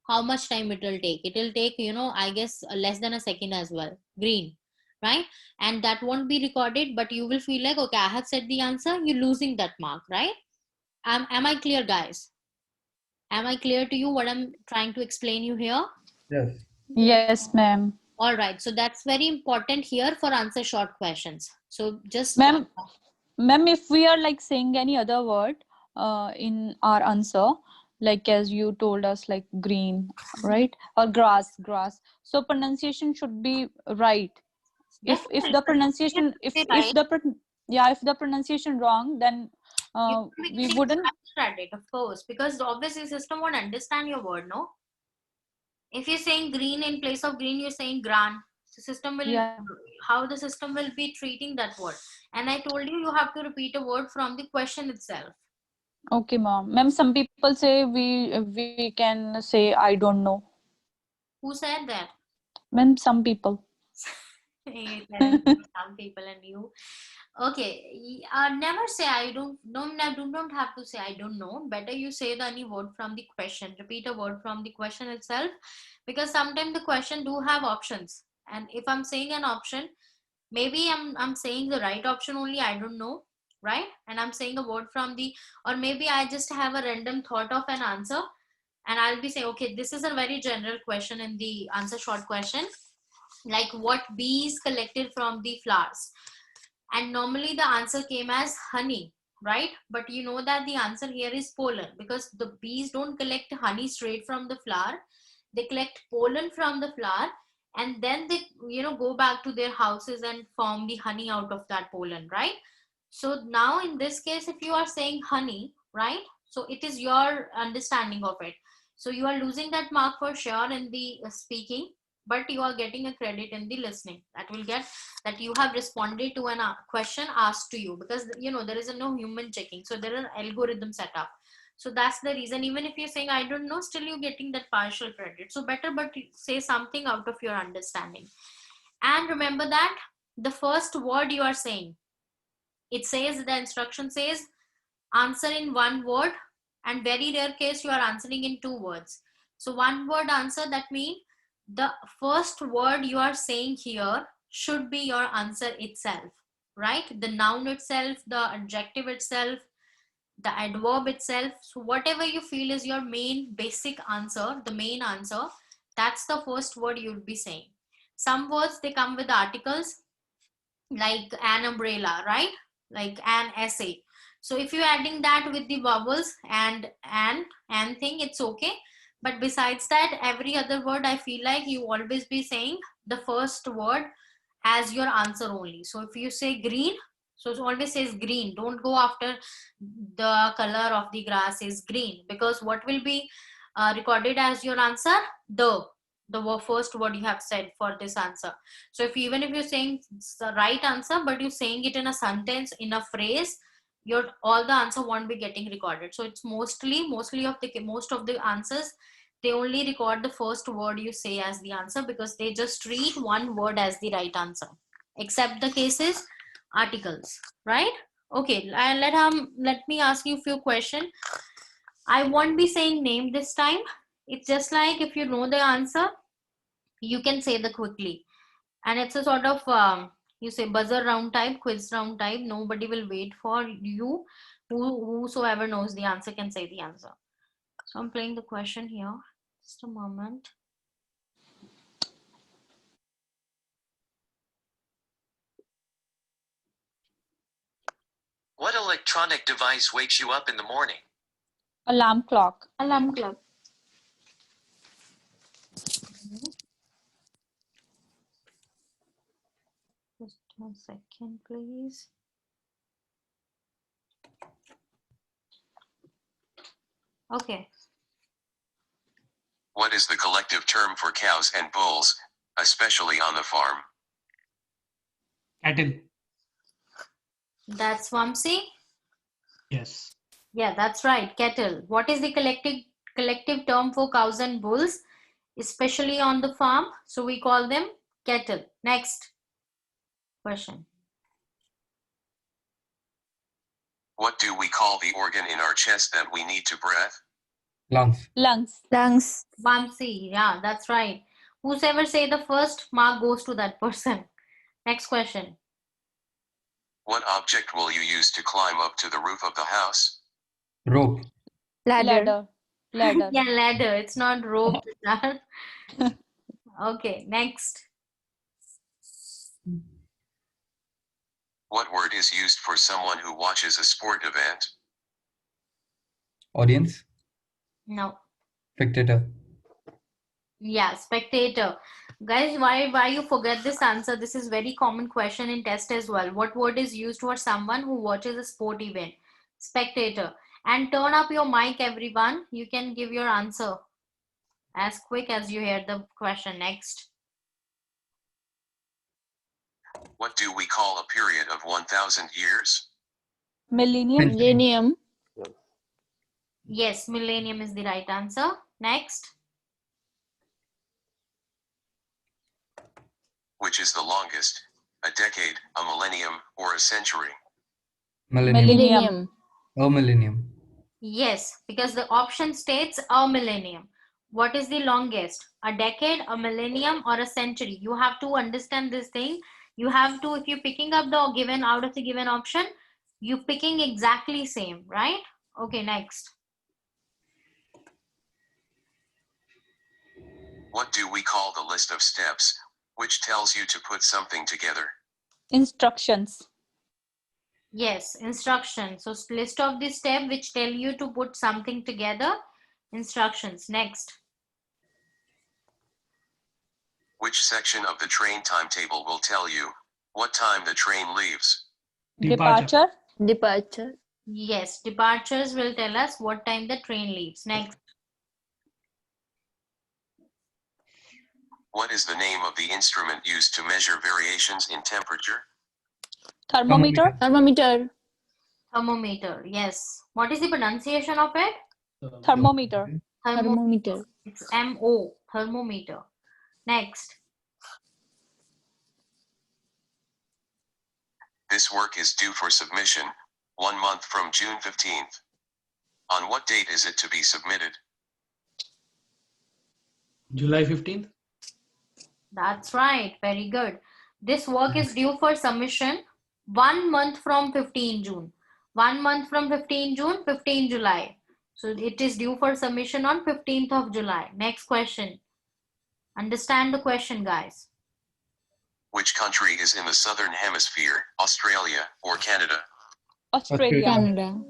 how much time it will take? It will take, I guess less than a second as well. Green, right? And that won't be recorded, but you will feel like, okay, I have said the answer, you're losing that mark, right? Am I clear, guys? Am I clear to you what I'm trying to explain you here? Yes. Yes, ma'am. All right, so that's very important here for answer short questions. So just Ma'am, if we are like saying any other word in our answer, like as you told us, like green, right, or grass, so pronunciation should be right. If the pronunciation, if the pronunciation wrong, then you will be we getting wouldn't. at it, of course, because obviously system won't understand your word, no? If you're saying green in place of green, you're saying gran. The system will, how the system will be treating that word. And I told you, you have to repeat a word from the question itself. Okay, ma'am. Some people say we can say I don't know. Who said that? Ma'am, some people. Some people and you. Okay, never say I don't. Don't have to say I don't know. Better you say the any word from the question. Repeat a word from the question itself, because sometimes the question do have options. And if I'm saying an option, maybe I'm saying the right option only. I don't know, right? And I'm saying a word from the, or maybe I just have a random thought of an answer, and I'll be saying, okay, this is a very general question in the answer short question, like what bees collected from the flowers, and normally the answer came as honey, right? But you know that the answer here is pollen, because the bees don't collect honey straight from the flower. They collect pollen from the flower, and then they go back to their houses and form the honey out of that pollen, right? So now in this case, if you are saying honey, right, so it is your understanding of it. So you are losing that mark for sure in the speaking, but you are getting a credit in the listening. That will get that you have responded to an question asked to you, because there is no human checking, so there are algorithm set up. So that's the reason. Even if you're saying I don't know, still you're getting that partial credit. So better but say something out of your understanding. And remember that the first word you are saying, it says, the instruction says answer in one word, and very rare case you are answering in 2 words. So one word answer, that means the first word you are saying here should be your answer itself, right? The noun itself, the adjective itself, the adverb itself. So whatever you feel is your main basic answer, the main answer, that's the first word you'll be saying. Some words, they come with articles, like an umbrella, right? Like an essay. So if you're adding that with the vowels and thing, it's okay. But besides that, every other word, I feel like you always be saying the first word as your answer only. So if you say green, so it always says green. Don't go after the color of the grass is green, because what will be recorded as your answer? The first word you have said for this answer. So even if you're saying the right answer, but you're saying it in a sentence, in a phrase, all the answer won't be getting recorded. So it's most of the answers, they only record the first word you say as the answer, because they just treat one word as the right answer, except the cases articles, right? Okay, and let me ask you a few questions. I won't be saying name this time. It's just like if you know the answer, You can say the quickly. And it's a sort of, you say buzzer round type, quiz round type. Nobody will wait for you. Whosoever knows the answer can say the answer. So I'm playing the question here. Just a moment. What electronic device wakes you up in the morning? Alarm clock. Alarm clock. Just 1 second, please. Okay. What is the collective term for cows and bulls, especially on the farm? Cattle. That's Vamsi. Yes. Yeah, that's right. Cattle. What is the collective term for cows and bulls, especially on the farm? So we call them cattle. Next question. What do we call the organ in our chest that we need to breathe? Lungs. Lungs. Lungs. Vamsi. Yeah, that's right. Whosoever say the first mark goes to that person. Next question. What object will you use to climb up to the roof of the house? Rope. Ladder. Ladder. Yeah, ladder. It's not rope. Okay, next. What word is used for someone who watches a sport event? Audience. No. Spectator. Yeah, spectator. Guys, why you forget this answer? This is very common question in test as well. What word is used for someone who watches a sport event? Spectator. And turn up your mic, everyone. You can give your answer as quick as you hear the question. Next. What do we call a period of 1,000 years? Millennium. Millennium. Yes, millennium is the right answer. Next. Which is the longest? A decade, a millennium, or a century? Millennium. Millennium. A millennium. Yes, because the option states a millennium. What is the longest? A decade, a millennium, or a century? You have to understand this thing. You have to, if you're picking up the given out of the given option, you're picking exactly same, right? Okay, next. What do we call the list of steps, which tells you to put something together? Instructions. Yes, instructions. So list of the step which tell you to put something together. Instructions. Next. Which section of the train timetable will tell you what time the train leaves? Departure. Departure. Yes, departures will tell us what time the train leaves. Next. What is the name of the instrument used to measure variations in temperature? Thermometer. Thermometer. Thermometer. Yes. What is the pronunciation of it? Thermometer. Thermometer. It's M-O. Thermometer. Next. This work is due for submission 1 month from June 15th. On what date is it to be submitted? July 15th. That's right. Very good. This work is due for submission 1 month from 15 June. 1 month from 15 June, 15 July. So it is due for submission on 15th of July. Next question. Understand the question, guys. Which country is in the southern hemisphere, Australia or Canada? Australia. Canada.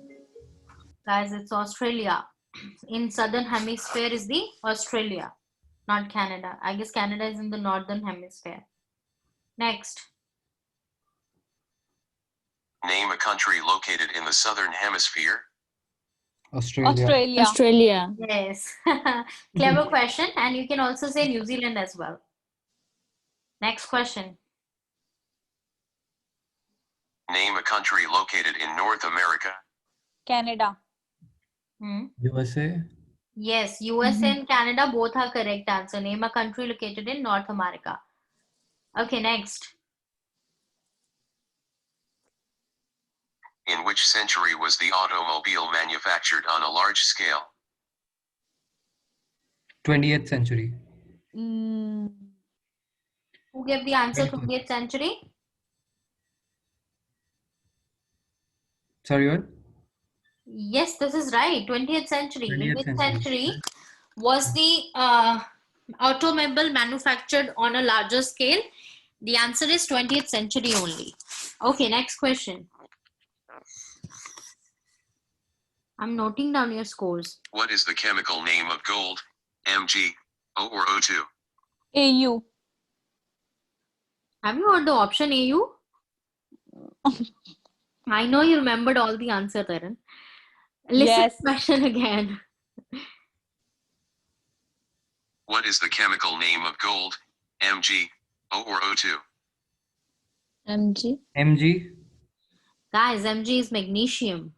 Guys, it's Australia. In southern hemisphere is the Australia, not Canada. I guess Canada is in the northern hemisphere. Next. Name a country located in the southern hemisphere. Australia. Australia. Yes. Clever question. And you can also say New Zealand as well. Next question. Name a country located in North America. Canada. USA. Yes, USA and Canada both are correct answer. Name a country located in North America. Okay, next. In which century was the automobile manufactured on a large scale? 20th century. Who gave the answer 20th century? Sorry, what? Yes, this is right. 20th century. In 20th which century. century was the automobile manufactured on a larger scale? The answer is 20th century only. Okay, next question. I'm noting down your scores. What is the chemical name of gold? Mg, O or O2? AU. Have you heard the option AU? I know you remembered all the answer, Taran. Listen Yes. to the question again. What is the chemical name of gold? Mg, O or O2? MG. Mg. Guys, Mg is magnesium.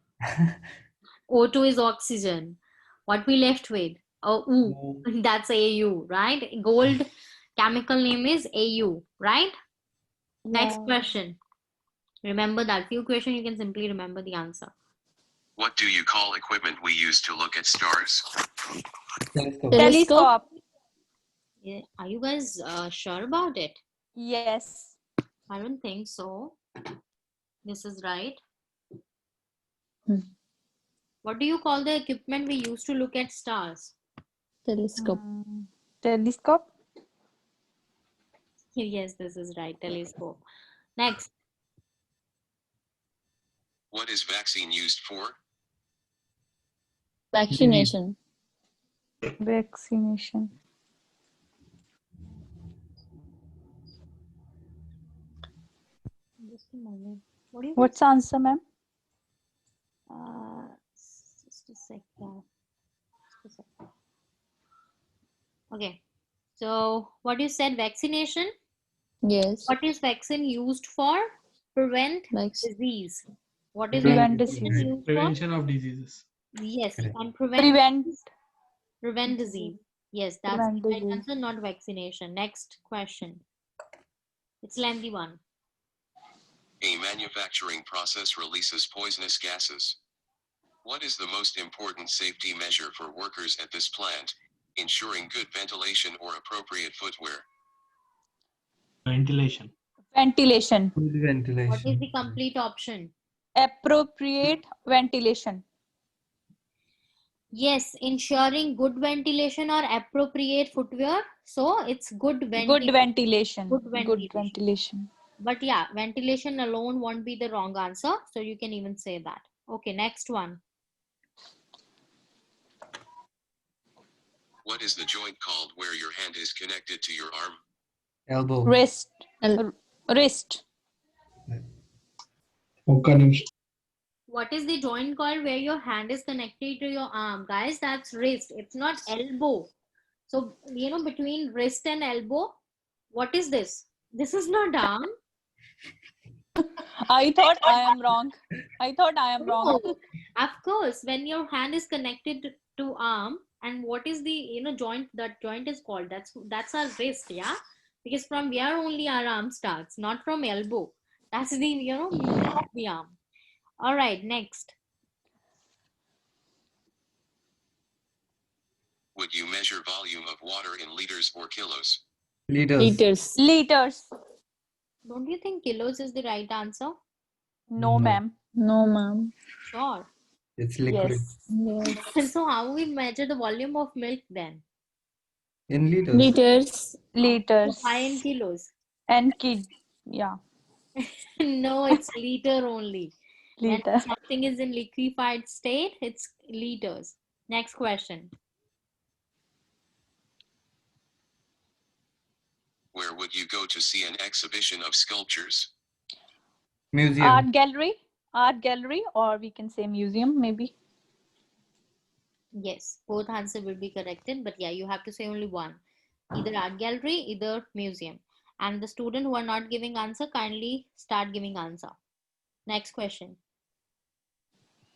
O2 is oxygen. What we left with? Oh, that's AU, right? Gold chemical name is AU, right? Next question. Remember that. Few questions you can simply remember the answer. What do you call equipment we use to look at stars? Telescope. Yeah. Are you guys sure about it? Yes. I don't think so. This is right. What do you call the equipment we use to look at stars? Telescope. Telescope. Yes, this is right. Telescope. Next. What is vaccine used for? Vaccination. Vaccination. Just a moment. What do you What's the answer, ma'am? just a sec. Just a sec. Okay. So what you said, vaccination? Yes. What is vaccine used for? Prevent Vaccine. disease. What is Prevent vaccine disease. used Prevention of diseases. for? Yes, Correct. and prevent disease. Yes, that's Prevent the right disease. answer, not vaccination. Next question. It's lengthy one. A manufacturing process releases poisonous gases. What is the most important safety measure for workers at this plant? Ensuring good ventilation or appropriate footwear. Ventilation. Ventilation. What is Ventilation. the complete option? Appropriate ventilation. Yes, ensuring good ventilation or appropriate footwear. So it's good ventilation. Good ventilation. Good Good ventilation. ventilation. But yeah, ventilation alone won't be the wrong answer. So you can even say that. Okay, next one. What is the joint called where your hand is connected to your arm? Elbow. Wrist. El- Wrist. What is the joint called where your hand is connected to your arm? Guys, that's wrist. It's not elbow. So, you know, between wrist and elbow, what is this? This is not arm. I thought I am wrong. I thought I am wrong. No, of course, when your hand is connected to arm, and what is the joint? That joint is called. That's our wrist, yeah. Because from where only our arm starts, not from elbow. That's the middle of the arm. All right, next. Would you measure volume of water in liters or kilos? Liters. Liters. Liters. Don't you think kilos is the right answer? No, No. ma'am. No, ma'am. Sure. It's liquid. Yes. Yes. So how we measure the volume of milk then? In liters. Liters. Liters. High in kilos. And kid. Yeah. No, it's liter only. When Liter. something is in liquefied state, it's liters. Next question. Where would you go to see an exhibition of sculptures? Museum. Art gallery. Art gallery, or we can say museum, maybe. Yes, both answer will be corrected, but yeah, you have to say only one. Either art gallery, either museum. And the student who are not giving answer, kindly start giving answer. Next question.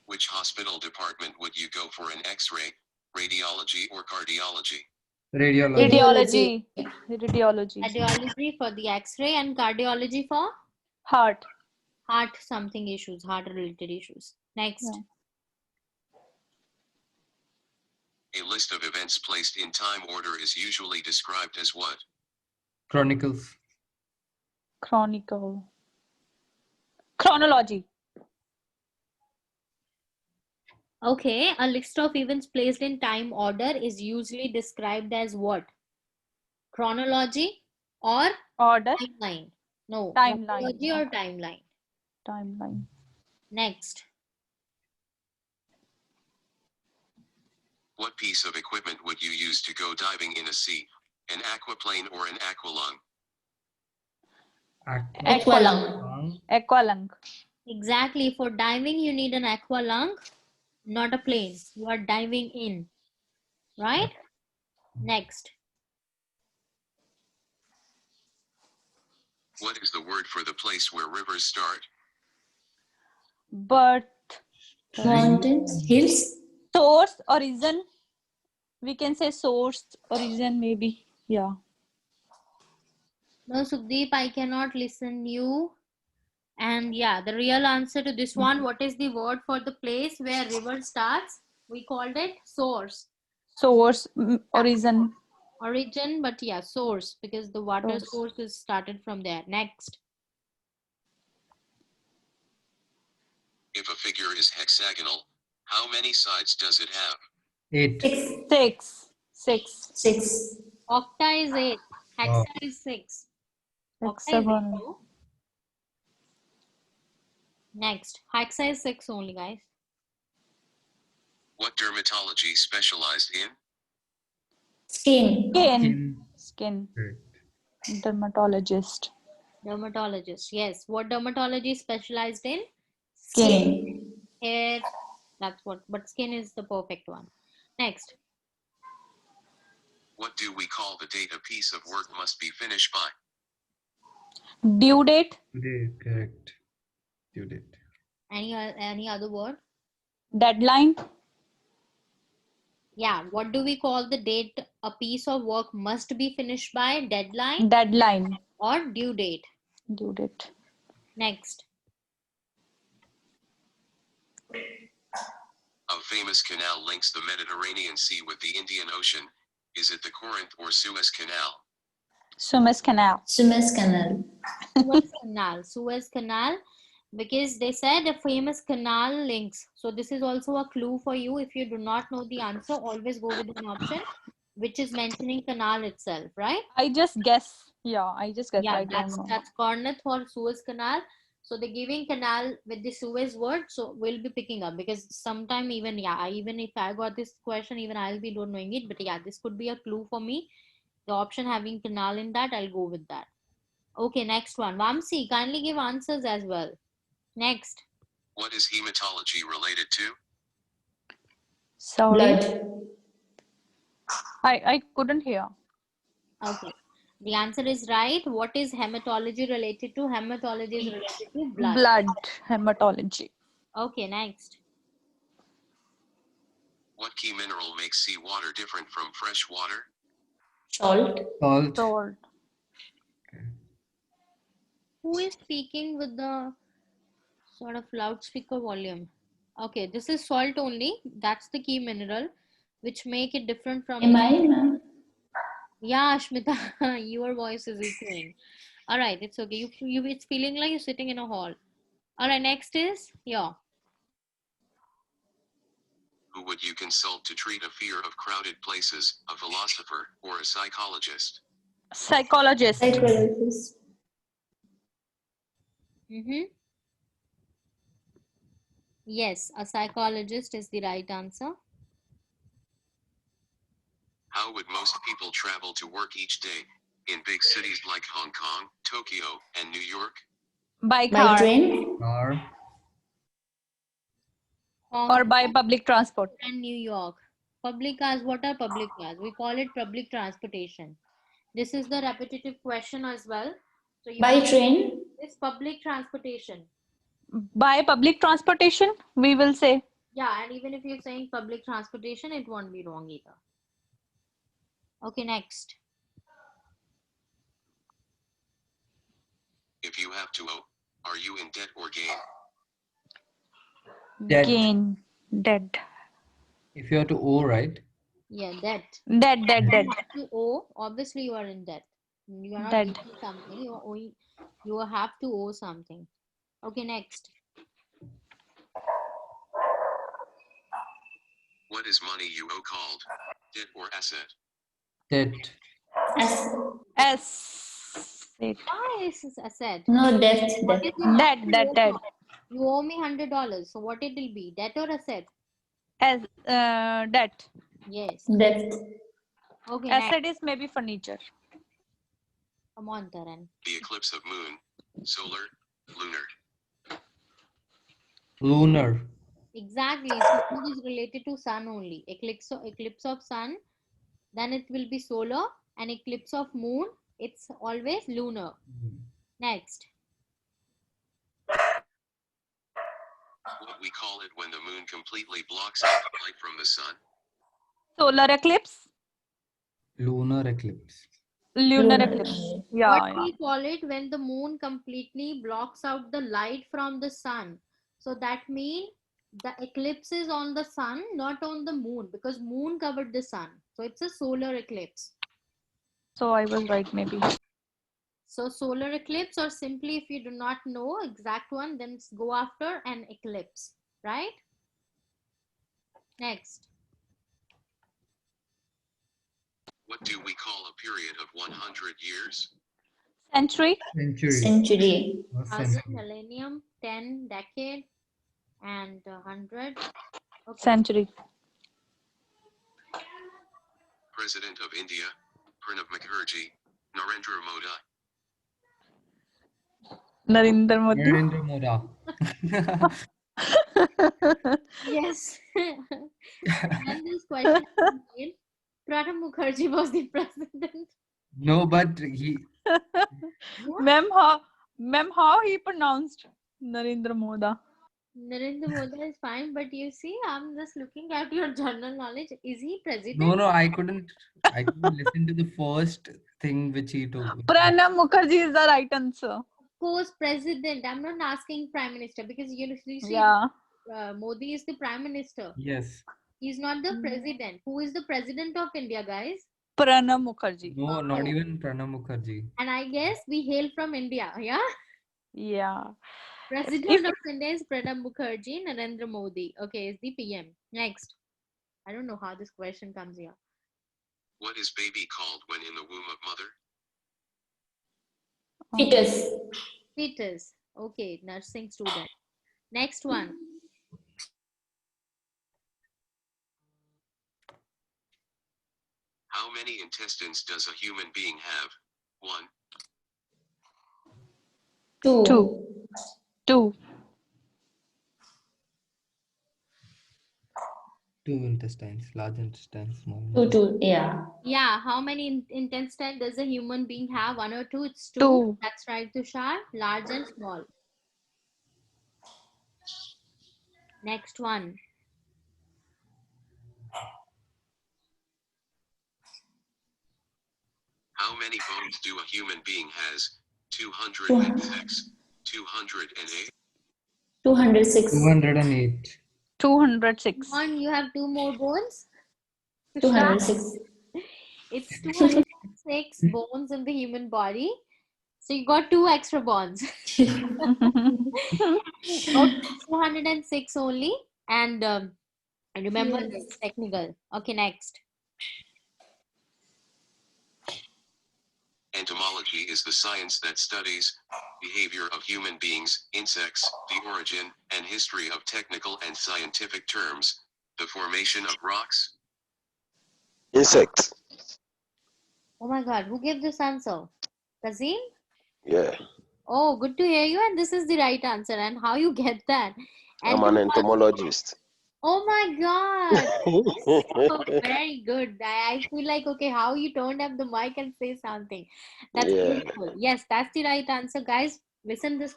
Which hospital department would you go for an X-ray, radiology, or cardiology? Radiology. Radiology. Radiology for the X-ray and cardiology for Heart. heart something issues, heart related issues. Next. Yeah. A list of events placed in time order is usually described as what? Chronicles. Chronicle. Chronology. Okay, a list of events placed in time order is usually described as what? Chronology or Order. timeline? No, Timeline. chronology or timeline. Timeline. Next. What piece of equipment would you use to go diving in a sea? An aquaplane or an aqualung? Aqualung. Aqualung. Exactly. For diving, you need an aqualung, not a plane. You are diving in, right? Next. What is the word for the place where rivers start? Birth. Mountains, hills. Source, origin. We can say source, origin, maybe. Yeah. No, Sukhdeep, I cannot listen you. And yeah, the real answer to this one, what is the word for the place where river starts? We called it source. Source, origin. Origin, but yeah, source, because the water source is started from there. Next. If a figure is hexagonal, how many sides does it have? 8. 6. Octa is 8. Hexa is 6. Octa is 8 Hexagon. too. Next. Hexa is 6 only, guys. What dermatology specialized in? Skin. Dermatologist. Dermatologist. Yes. What dermatology specialized in? Skin. Hair. That's what. But skin is the perfect one. Next. What do we call the date a piece of work must be finished by? Due date. Correct. You did. Any other word? Deadline. Yeah. What do we call the date a piece of work must be finished by? Deadline Deadline. or due date? Due date. Next. A famous canal links the Mediterranean Sea with the Indian Ocean. Is it the Corinth or Suez Canal? Suez Canal. Suez Canal. Suez Canal, because they said a famous canal links. So this is also a clue for you. If you do not know the answer, always go with an option which is mentioning canal itself, right? I just guess. Yeah, I just guess. Yeah, I don't know. that's Corinth or Suez Canal. So they're giving canal with the Suez word, so we'll be picking up, because sometime even even if I got this question, even I'll be not knowing it. But yeah, this could be a clue for me. The option having canal in that, I'll go with that. Okay, next one. Vamsi, kindly give answers as well. Next. What is hematology related to? Sorry. Blood. I couldn't hear. Okay. The answer is right. What is hematology related to? Hematology is related to blood. Blood. Hematology. Okay, next. What key mineral makes seawater different from fresh water? Salt. Salt. Who is speaking with the sort of loudspeaker volume? Okay, this is salt only. That's the key mineral which make it different from. Am I, ma'am? Yeah, Ashmita, your voice is echoing. All right, it's okay. It's feeling like you're sitting in a hall. All right, next is Who would you consult to treat a fear of crowded places, a philosopher or a psychologist? Psychologist. Psychologist. Yes, a psychologist is the right answer. How would most people travel to work each day in big cities like Hong Kong, Tokyo, and New York? By By car. train. Car. Or by public transport. And New York. Public cars, what are public cars? We call it public transportation. This is the repetitive question as well. So you By train. This public transportation. By public transportation, we will say. Yeah, and even if you're saying public transportation, it won't be wrong either. Okay, next. If you have to owe, are you in debt or gain? Debt. Gain. Dead. If you have to owe, right? Yeah, debt. Dead. If you owe, obviously you are in debt. You are not Dead. giving something. You have to owe something. Okay, next. What is money you owe called? Debt or asset? Debt. S. It. Why is this asset? No, debt. What is the Dead. money you Dead. owe Dead. for? You owe me $100. So what it will be? Debt or asset? As debt. Yes. Debt. Okay, next. Asset is maybe furniture. Come on, Taran. The eclipse of moon, solar, lunar. Lunar. Exactly. So it is related to sun only. Eclipse of sun, then it will be solar, and eclipse of moon, it's always lunar. Next. What we call it when the moon completely blocks out the light from the sun? Solar eclipse. Lunar eclipse. Lunar Lunar. eclipse. What Yeah. do we call it when the moon completely blocks out the light from the sun? So that means the eclipse is on the sun, not on the moon, because moon covered the sun. So it's a solar eclipse. So I was right maybe. So solar eclipse, or simply if you do not know exact one, then go after an eclipse, right? Next. What do we call a period of 100 years? Century. Century. Century. Or Thousand, century. millennium, 10, decade, and 100. Okay. Century. President of India, Pranab Mukherjee, Narendra Modi. Narendra Modi. Narendra Modi. Yes. And this question again, Pranab Mukherjee was the president. No, but he. Ma'am, how he pronounced Narendra Modi? Narendra Modi is fine, but you see, I'm just looking at your general knowledge. Is he president? No, I couldn't listen to the first thing which he told. Pranab Mukherjee is the right answer. Of course, president. I'm not asking prime minister, because you see, Yeah. Modi is the prime minister. Yes. He's not the president. Who is the president of India, guys? Pranab Mukherjee. No, not even Pranab Mukherjee. And I guess we hail from India, yeah? Yeah. President of India is Pranab Mukherjee. Narendra Modi, okay, is the PM. Next. I don't know how this question comes here. What is baby called when in the womb of mother? Fetus. Fetus. Okay, nursing student. Next one. How many intestines does a human being have? 1, Two. Two. Two intestines, large intestines, small. Two. Yeah. Yeah, how many intestines does a human being have? 1 or 2? It's 2. Two. That's right, Tushar. Large and small. Next one. How many bones do a human being has? 206, 208. 206. 208. 206. Come on, you have 2 more bones? Tushar? 206. It's 206 bones in the human body. So you got 2 extra bones. Okay, 206 only. And remember Yes. this, technical. Okay, next. Entomology is the science that studies behavior of human beings, insects, the origin and history of technical and scientific terms, the formation of rocks. Insects. Oh my God, who gave this answer? Kazim? Yeah. Oh, good to hear you. And this is the right answer. And how you get that? And I'm an you- entomologist. Oh my God. So very good. I feel like, okay, how you don't have the mic and say something. That's Yeah. beautiful. Yes, that's the right answer. Guys, listen this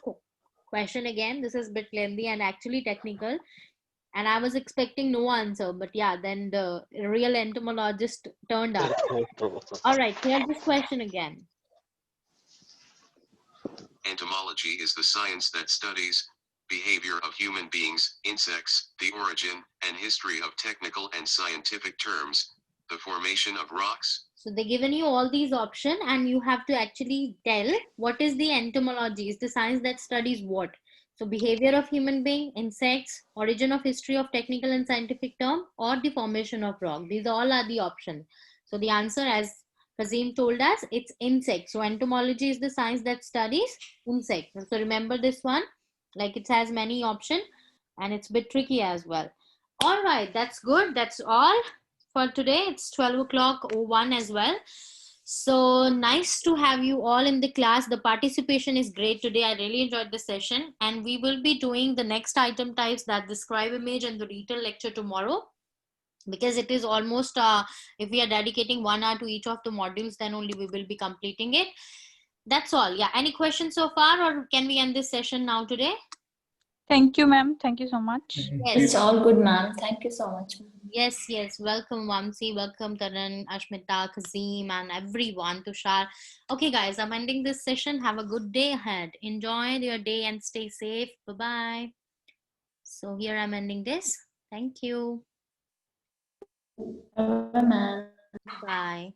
question again. This is a bit lengthy and actually technical. And I was expecting no answer. But yeah, then the real entomologist turned up. All right, here's this question again. Entomology is the science that studies behavior of human beings, insects, the origin and history of technical and scientific terms, the formation of rocks. So they given you all these options and you have to actually tell what is the entomology, is the science that studies what. So behavior of human being, insects, origin of history of technical and scientific term, or the formation of rock. These all are the options. So the answer, as Kazim told us, it's insects. So entomology is the science that studies insects. So remember this one, like it has many options and it's a bit tricky as well. All right, that's good. That's all for today. It's 12 o'clock 01 as well. So nice to have you all in the class. The participation is great today. I really enjoyed the session, and we will be doing the next item types, that the scribe image and the retail lecture tomorrow, because it is almost if we are dedicating 1 hour to each of the modules, then only we will be completing it. That's all. Yeah, any questions so far, or can we end this session now today? Thank you, ma'am. Thank you so much. Yes. It's all good, ma'am. Thank you so much. Yes, yes. Welcome, Vamsi. Welcome, Taran, Ashmita, Kazim, and everyone, Tushar. Okay, guys, I'm ending this session. Have a good day ahead. Enjoy your day and stay safe. Bye-bye. So here I'm ending this. Thank you. Bye, ma'am. Bye.